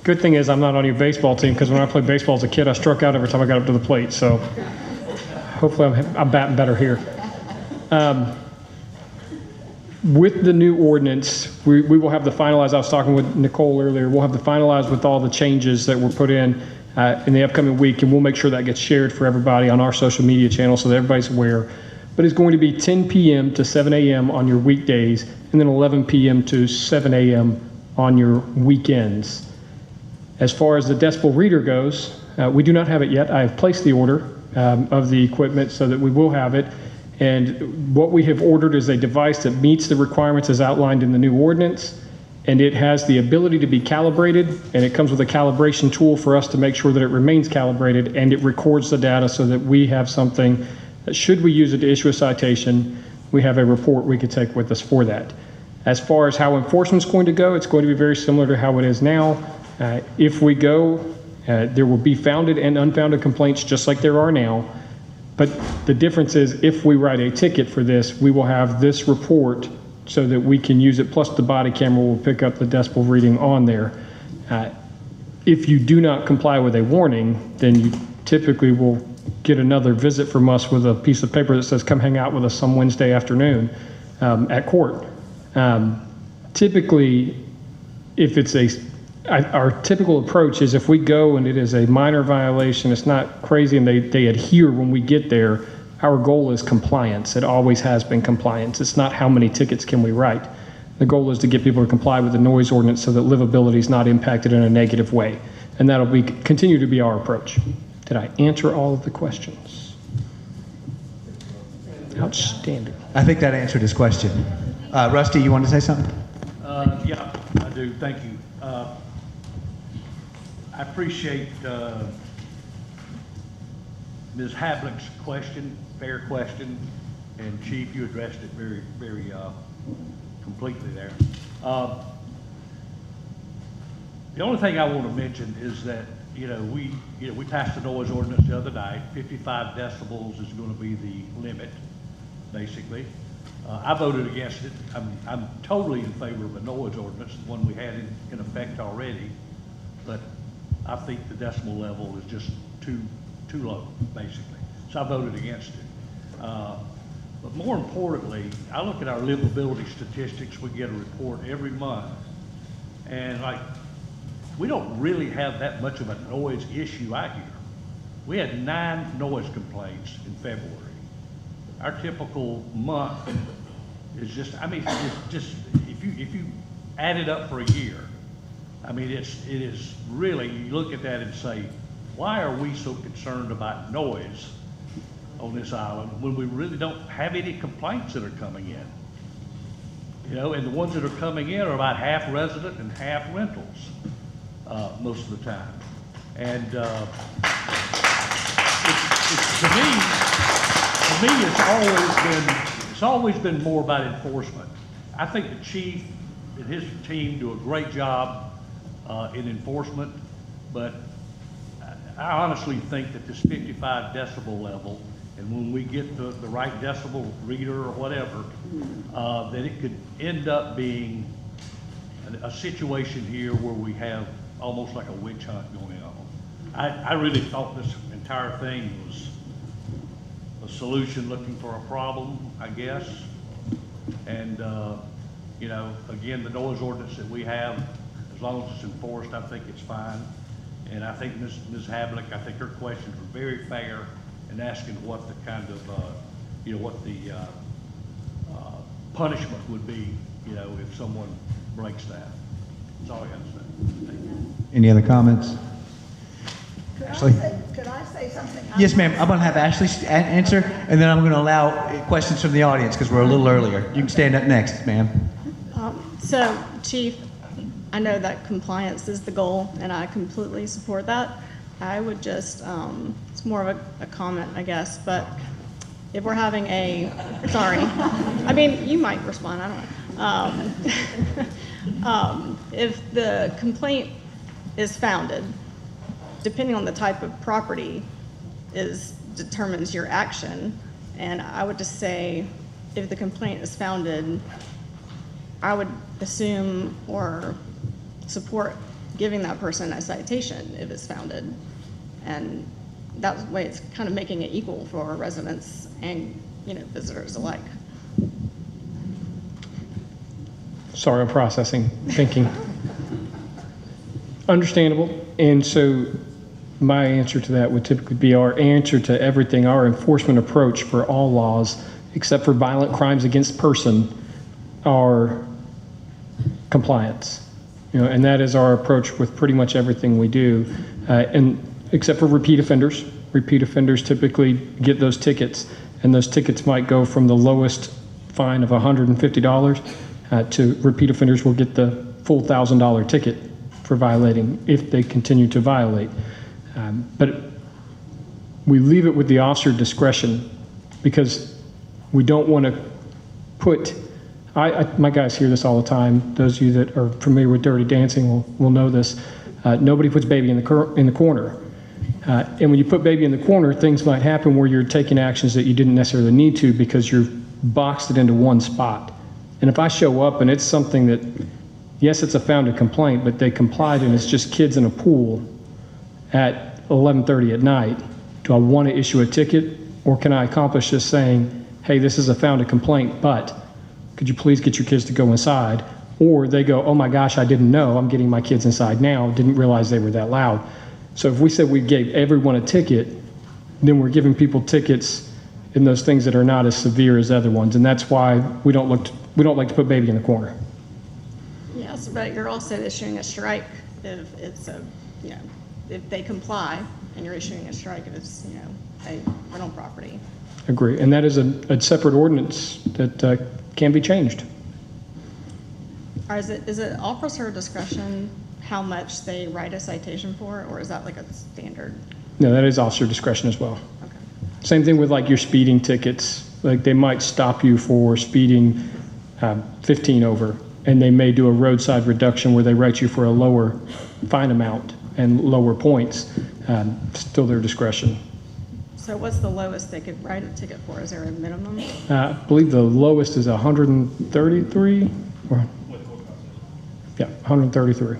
Good thing is I'm not on your baseball team, because when I played baseball as a kid, I struck out every time I got up to the plate. So hopefully I'm batting better here. With the new ordinance, we will have the finalized. I was talking with Nicole earlier. We'll have the finalized with all the changes that were put in the upcoming week, and we'll make sure that gets shared for everybody on our social media channel so that everybody's aware. But it's going to be 10 p.m. to 7 a.m. on your weekdays, and then 11 p.m. to 7 a.m. on your weekends. As far as the decibel reader goes, we do not have it yet. I have placed the order of the equipment so that we will have it. And what we have ordered is a device that meets the requirements as outlined in the new ordinance, and it has the ability to be calibrated, and it comes with a calibration tool for us to make sure that it remains calibrated, and it records the data so that we have something that, should we use it to issue a citation, we have a report we could take with us for that. As far as how enforcement's going to go, it's going to be very similar to how it is now. If we go, there will be founded and unfounded complaints just like there are now. But the difference is, if we write a ticket for this, we will have this report so that we can use it, plus the body camera will pick up the decibel reading on there. If you do not comply with a warning, then you typically will get another visit from us with a piece of paper that says, come hang out with us some Wednesday afternoon at court. Typically, if it's our typical approach is, if we go and it is a minor violation, it's not crazy, and they adhere when we get there, our goal is compliance. It always has been compliance. It's not how many tickets can we write. The goal is to get people to comply with the noise ordinance so that livability is not impacted in a negative way. And that'll continue to be our approach. Did I answer all of the questions? Outstanding. I think that answered his question. Rusty, you want to say something? Yeah, I do. Thank you. I appreciate Ms. Habbick's question, fair question, and Chief, you addressed it very, very completely there. The only thing I want to mention is that we passed the noise ordinance the other night. 55 decibels is going to be the limit, basically. I voted against it. I'm totally in favor of a noise ordinance, the one we had in effect already, but I think the decibel level is just too low, basically. So I voted against it. But more importantly, I look at our livability statistics. We get a report every month, and we don't really have that much of a noise issue out here. We had 9 noise complaints in February. Our typical month is just, it's just, if you add it up for a year, it is really, you look at that and say, why are we so concerned about noise on this island when we really don't have any complaints that are coming in? And the ones that are coming in are about half resident and half rentals most of the time. And to me, it's always been more about enforcement. I think the chief and his team do a great job in enforcement, but I honestly think that this 55 decibel level, and when we get the right decibel reader or whatever, that it could end up being a situation here where we have almost like a witch hunt going on. I really thought this entire thing was a solution looking for a problem, I guess. And, again, the noise ordinance that we have, as long as it's enforced, I think it's fine. And I think Ms. Habbick, I think her questions were very fair in asking what the kind of, what the punishment would be, if someone breaks that. That's all I got to say. Thank you. Any other comments? Ashley? Could I say something? Yes, ma'am. I'm going to have Ashley answer, and then I'm going to allow questions from the audience because we're a little earlier. You can stand up next, ma'am. So, Chief, I know that compliance is the goal, and I completely support that. I would just, it's more of a comment, I guess, but if we're having sorry, I mean, you might respond, I don't know. If the complaint is founded, depending on the type of property determines your action, and I would just say, if the complaint is founded, I would assume or support giving that person a citation if it's founded. And that way it's kind of making it equal for residents and, visitors alike. Sorry, I'm processing, thinking. Understandable. And so my answer to that would typically be our answer to everything, our enforcement approach for all laws, except for violent crimes against person, are compliance. And that is our approach with pretty much everything we do. And except for repeat offenders. Repeat offenders typically get those tickets, and those tickets might go from the lowest fine of $150 to repeat offenders will get the full $1,000 ticket for violating if they continue to violate. But we leave it with the officer discretion because we don't want to put, my guys hear this all the time. Those of you that are familiar with Dirty Dancing will know this. Nobody puts baby in the corner. And when you put baby in the corner, things might happen where you're taking actions that you didn't necessarily need to because you've boxed it into one spot. And if I show up and it's something that, yes, it's a founded complaint, but they complied and it's just kids in a pool at 11:30 at night, do I want to issue a ticket, or can I accomplish just saying, hey, this is a founded complaint, but could you please get your kids to go inside? Or they go, oh my gosh, I didn't know, I'm getting my kids inside now, didn't realize they were that loud. So if we said we gave everyone a ticket, then we're giving people tickets in those things that are not as severe as other ones, and that's why we don't like to put baby in the corner. Yes, but you're also issuing a strike if it's if they comply, and you're issuing a strike if it's a rental property. Agree, and that is a separate ordinance that can be changed. Or is it officer discretion how much they write a citation for, or is that like a standard? No, that is officer discretion as well. Okay. Same thing with like your speeding tickets. Like they might stop you for speeding 15 over, and they may do a roadside reduction where they write you for a lower fine amount and lower points. Still their discretion. So what's the lowest they could write a ticket for? Is there a minimum? I believe the lowest is 133, or yeah, 133.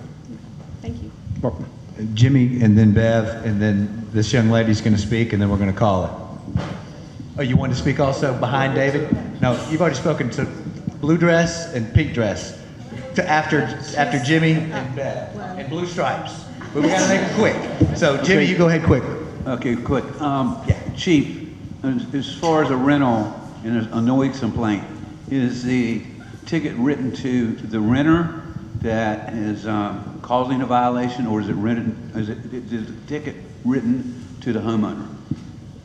Thank you. Welcome. Jimmy, and then Bev, and then this young lady's going to speak, and then we're going to call it. Oh, you want to speak also behind David? No, you've already spoken to blue dress and pink dress. After Jimmy and Bev, and blue stripes. But we got to make it quick. So Jimmy, you go ahead quick. Okay, quick. Chief, as far as a rental and a noise complaint, is the ticket written to the renter that is causing a violation, or is the ticket written to the homeowner?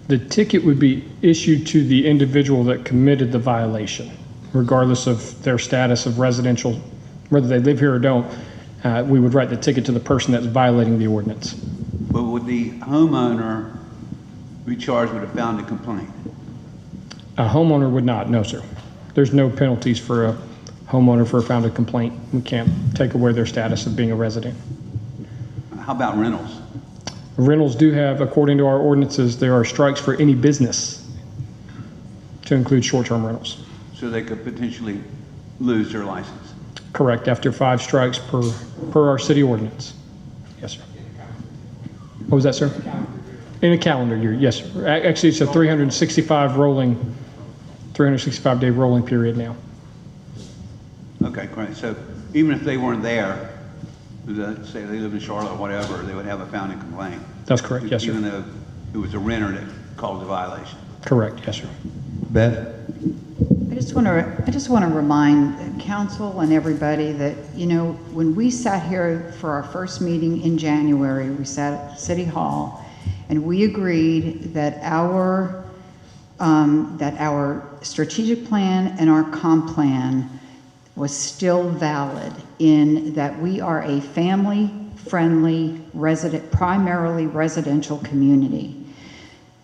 The ticket would be issued to the individual that committed the violation, regardless of their status of residential, whether they live here or don't. We would write the ticket to the person that's violating the ordinance. But would the homeowner be charged with a founded complaint? A homeowner would not, no, sir. There's no penalties for a homeowner for a founded complaint. We can't take away their status of being a resident. How about rentals? Rentals do have, according to our ordinances, there are strikes for any business to include short-term rentals. So they could potentially lose their license? Correct, after 5 strikes per our city ordinance. Yes, sir. What was that, sir? In a calendar year, yes, sir. Actually, it's a 365-day rolling period now. Okay, great. So even if they weren't there, say they live in Charlotte or whatever, they would have a founded complaint? That's correct, yes, sir. Even though it was a renter that caused the violation? Correct, yes, sir. Beth? I just want to remind council and everybody that, you know, when we sat here for our first meeting in January, we sat at City Hall, and we agreed that our strategic plan and our comp plan was still valid, in that we are a family-friendly, primarily residential community.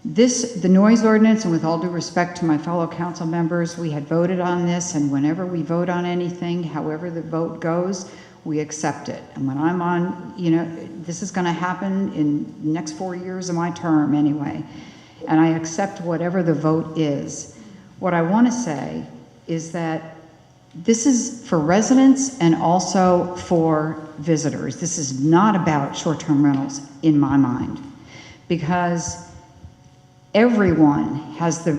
The noise ordinance, and with all due respect to my fellow council members, we had voted on this, and whenever we vote on anything, however the vote goes, we accept it. And when I'm on, you know, this is going to happen in the next 4 years of my term anyway, and I accept whatever the vote is. What I want to say is that this is for residents and also for visitors. This is not about short-term rentals in my mind, because everyone has the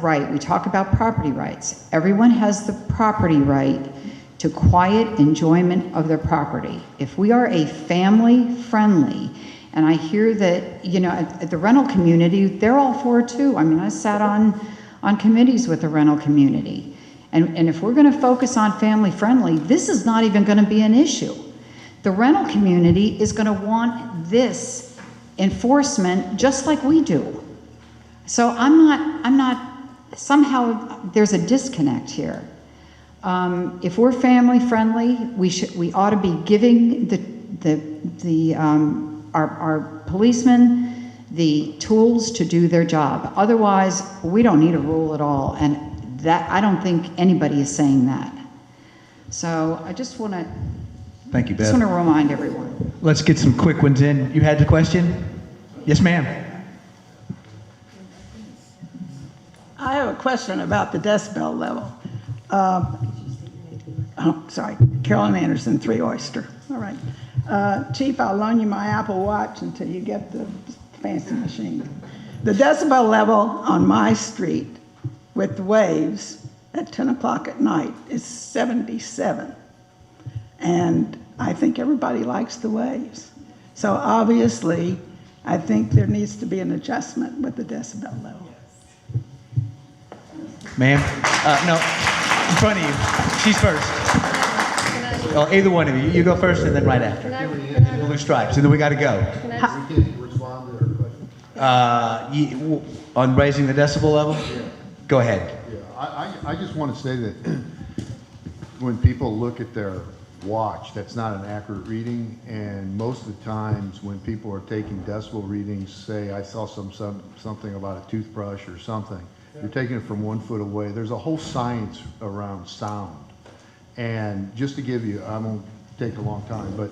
right. We talk about property rights. Everyone has the property right to quiet enjoyment of their property. If we are a family-friendly, and I hear that, you know, at the rental community, they're all for it too. I mean, I sat on committees with the rental community. And if we're going to focus on family-friendly, this is not even going to be an issue. The rental community is going to want this enforcement just like we do. So I'm not, somehow there's a disconnect here. If we're family-friendly, we ought to be giving our policemen the tools to do their job. Otherwise, we don't need a rule at all. And that, I don't think anybody is saying that. So I just want to, Thank you, Beth. just want to remind everyone. Let's get some quick ones in. You had the question? Yes, ma'am. I have a question about the decibel level. Sorry, Carolyn Anderson, 3 Oyster. All right. Chief, I'll loan you my Apple Watch until you get the fancy machine. The decibel level on my street with the waves at 10 o'clock at night is 77. And I think everybody likes the waves. So obviously, I think there needs to be an adjustment with the decibel level. Ma'am? No, in front of you. She's first. Oh, either one of you. You go first and then right after. Blue stripes, and then we got to go. We can respond to her question. On raising the decibel level? Yeah. Go ahead. Yeah, I just want to say that when people look at their watch, that's not an accurate reading, and most of the times when people are taking decibel readings, say I saw something about a toothbrush or something, you're taking it from 1 foot away. There's a whole science around sound. And just to give you, I won't take a long time, but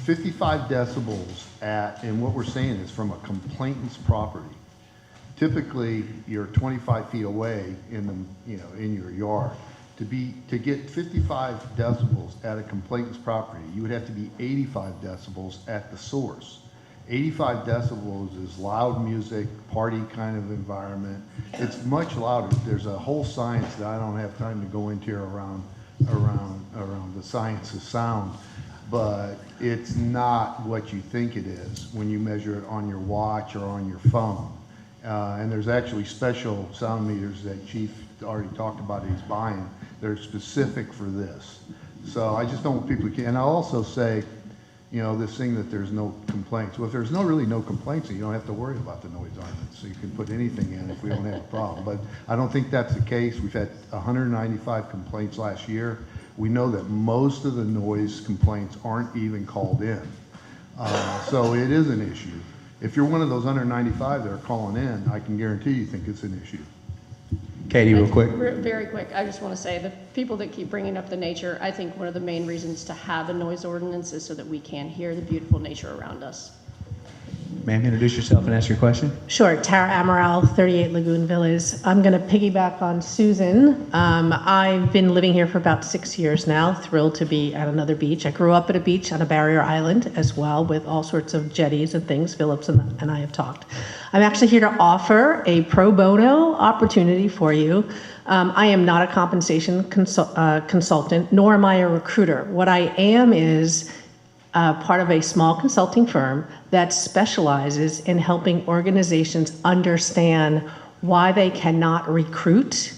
55 decibels and what we're saying is from a complainant's property. Typically, you're 25 feet away in your yard. To get 55 decibels at a complainant's property, you would have to be 85 decibels at the source. 85 decibels is loud music, party kind of environment. It's much louder. There's a whole science that I don't have time to go into around the science of sound, but it's not what you think it is when you measure it on your watch or on your phone. And there's actually special sound meters that Chief already talked about he's buying. They're specific for this. So I just don't want people to, and I'll also say, you know, this thing that there's no complaints. Well, if there's really no complaints, you don't have to worry about the noise ordinance. So you can put anything in if we don't have a problem. But I don't think that's the case. We've had 195 complaints last year. We know that most of the noise complaints aren't even called in. So it is an issue. If you're one of those 195 that are calling in, I can guarantee you think it's an issue. Katie, real quick. Very quick, I just want to say, the people that keep bringing up the nature, I think one of the main reasons to have a noise ordinance is so that we can hear the beautiful nature around us. Ma'am, introduce yourself and ask your question. Sure, Tara Amaral, 38 Lagoon Villas. I'm going to piggyback on Susan. I've been living here for about 6 years now, thrilled to be at another beach. I grew up at a beach on a barrier island as well, with all sorts of jetties and things. Phillips and I have talked. I'm actually here to offer a pro bono opportunity for you. I am not a compensation consultant, nor am I a recruiter. What I am is part of a small consulting firm that specializes in helping organizations understand why they cannot recruit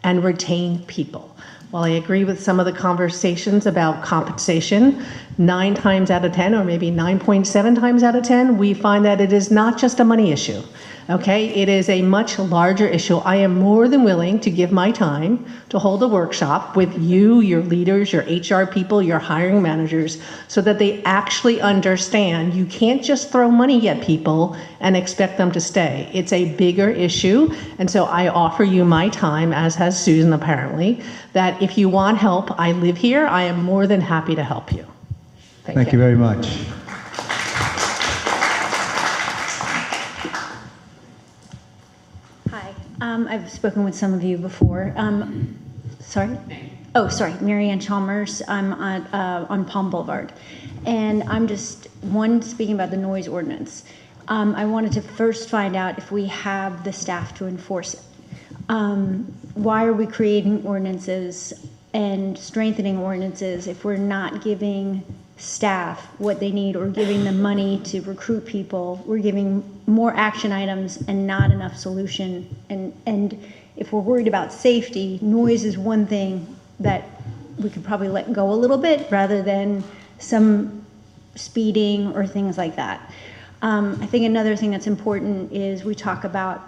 and retain people. While I agree with some of the conversations about compensation, 9 times out of 10, or maybe 9.7 times out of 10, we find that it is not just a money issue. Okay, it is a much larger issue. I am more than willing to give my time to hold a workshop with you, your leaders, your HR people, your hiring managers, so that they actually understand you can't just throw money at people and expect them to stay. It's a bigger issue, and so I offer you my time, as has Susan apparently, that if you want help, I live here, I am more than happy to help you. Thank you very much. I've spoken with some of you before. Sorry? Oh, sorry, Maryanne Chalmers. I'm on Palm Boulevard. And I'm just, speaking about the noise ordinance. I wanted to first find out if we have the staff to enforce it. Why are we creating ordinances and strengthening ordinances if we're not giving staff what they need or giving them money to recruit people? We're giving more action items and not enough solution. And if we're worried about safety, noise is one thing that we could probably let go a little bit rather than some speeding or things like that. I think another thing that's important is we talk about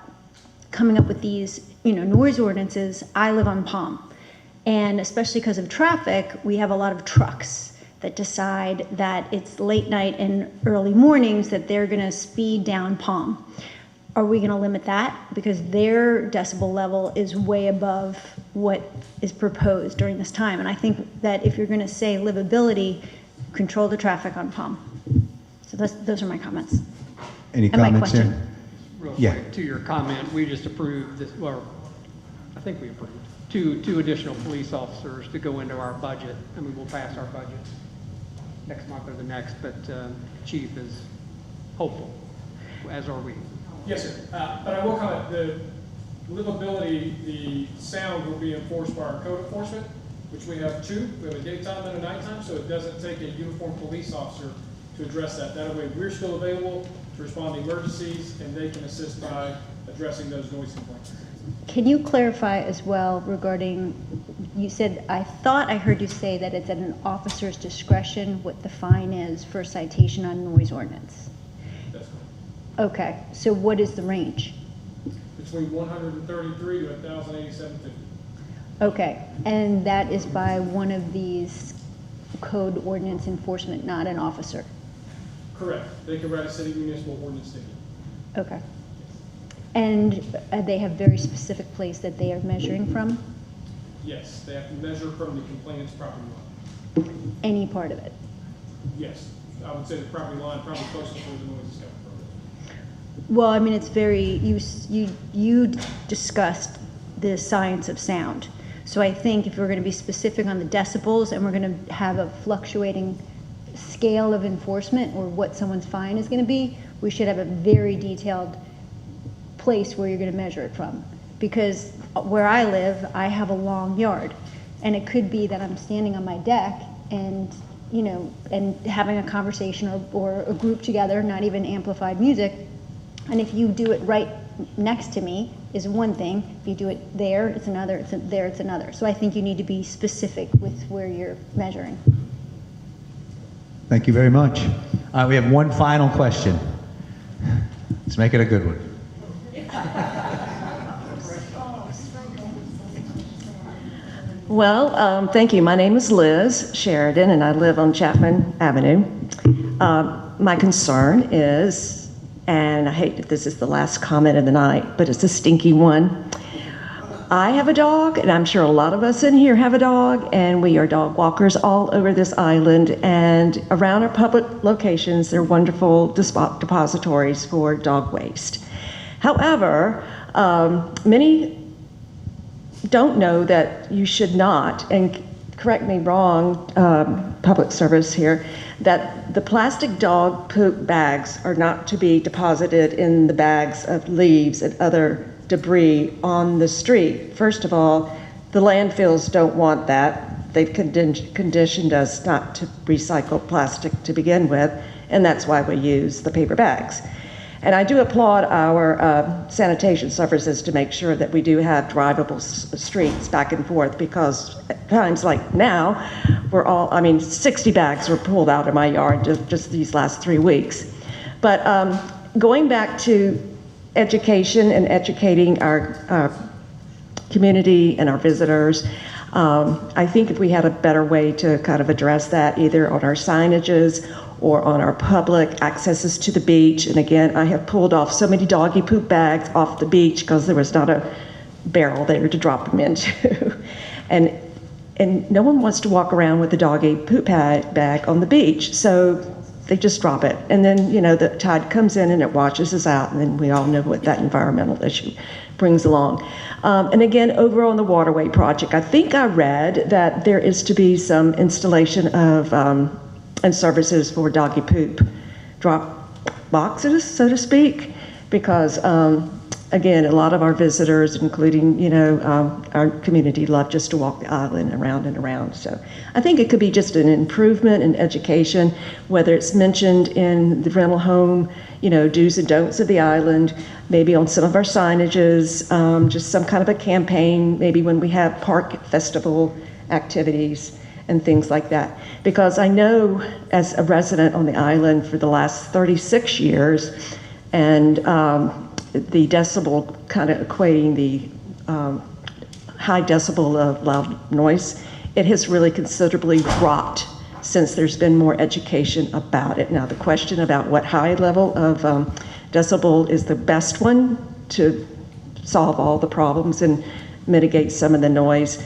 coming up with these, noise ordinances. I live on Palm, and especially because of traffic, we have a lot of trucks that decide that it's late night and early mornings that they're going to speed down Palm. Are we going to limit that? Because their decibel level is way above what is proposed during this time. And I think that if you're going to say livability, control the traffic on Palm. So those are my comments. Any and comments my here? Real Yeah. quick, to your comment, we just approved this, or I think we approved two additional police officers to go into our budget, and we will pass our budget next month or the next, but Chief is hopeful, as are we. Yes, sir. But I will comment, the livability, the sound will be enforced by our code enforcement, which we have 2. We have a daytime and a nighttime, so it doesn't take a uniformed police officer to address that. That way, we're still available to respond to emergencies, and they can assist by addressing those noise complaints. Can you clarify as well regarding, you said, I thought I heard you say that it's at an officer's discretion what the fine is for a citation on noise ordinance. That's correct. Okay, so what is the range? Between 133 to 1,087.50. Okay, and that is by one of these code ordinance enforcement, not an officer? Correct. They can write a city municipal ordinance ticket. Okay. And they have very specific place that they are measuring from? Yes, they have to measure from the complainant's property line. Any part of it? Yes, I would say the property line probably closest to where the noise is coming from. Well, I mean, it's very, you discussed the science of sound. So I think if we're going to be specific on the decibels and we're going to have a fluctuating scale of enforcement or what someone's fine is going to be, we should have a very detailed place where you're going to measure it from. Because where I live, I have a long yard, and it could be that I'm standing on my deck and and having a conversation or a group together, not even amplified music, and if you do it right next to me is one thing, if you do it there, it's another, there, it's another. So I think you need to be specific with where you're measuring. Thank you very much. We have one final question. Let's make it a good one. Well, thank you. My name is Liz Sheridan, and I live on Chapman Avenue. My concern is, and I hate that this is the last comment of the night, but it's a stinky one. I have a dog, and I'm sure a lot of us in here have a dog, and we are dog walkers all over this island, and around our public locations, they're wonderful depositories for dog waste. However, many don't know that you should not, and correct me wrong, public service here, that the plastic dog poop bags are not to be deposited in the bags of leaves and other debris on the street. First of all, the landfills don't want that. They've conditioned us not to recycle plastic to begin with, and that's why we use the paper bags. And I do applaud our sanitation services to make sure that we do have drivable streets back and forth, because at times like now, 60 bags were pulled out of my yard just these last 3 weeks. But going back to education and educating our community and our visitors, I think if we had a better way to kind of address that, either on our signages or on our public accesses to the beach. And again, I have pulled off so many doggy poop bags off the beach because there was not a barrel there to drop them into. and no one wants to walk around with a doggy poop bag on the beach. So they just drop it. And then, the tide comes in and it washes us out. And then we all know what that environmental issue brings along. And again, over on the Waterway project, I think I read that there is to be some installation of and services for doggy poop drop boxes, so to speak, because again, a lot of our visitors, including our community, love just to walk the island around and around. So I think it could be just an improvement in education, whether it's mentioned in the rental home, do's and don'ts of the island, maybe on some of our signages, just some kind of a campaign, maybe when we have park festival activities and things like that. Because I know, as a resident on the island for the last 36 years, and the decibel kind of equating the high decibel of loud noise, it has really considerably dropped since there's been more education about it. Now, the question about what high level of decibel is the best one to solve all the problems and mitigate some of the noise.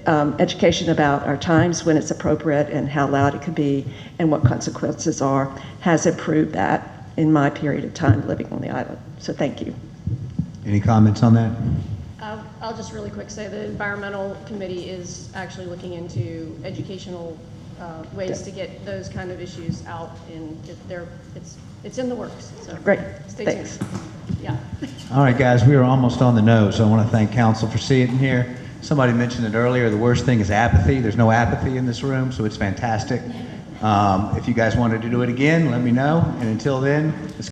Education about our times when it's appropriate and how loud it can be and what consequences are has improved that in my period of time living on the island. So thank you. Any comments on that? I'll just really quick say the environmental committee is actually looking into educational ways to get those kind of issues out, and it's in the works. So great. Stay Thanks. tuned. Yeah. All right, guys, we are almost on the nose, so I want to thank council for seeing here. Somebody mentioned it earlier, the worst thing is apathy. There's no apathy in this room, so it's fantastic. If you guys wanted to do it again, let me know. And until then,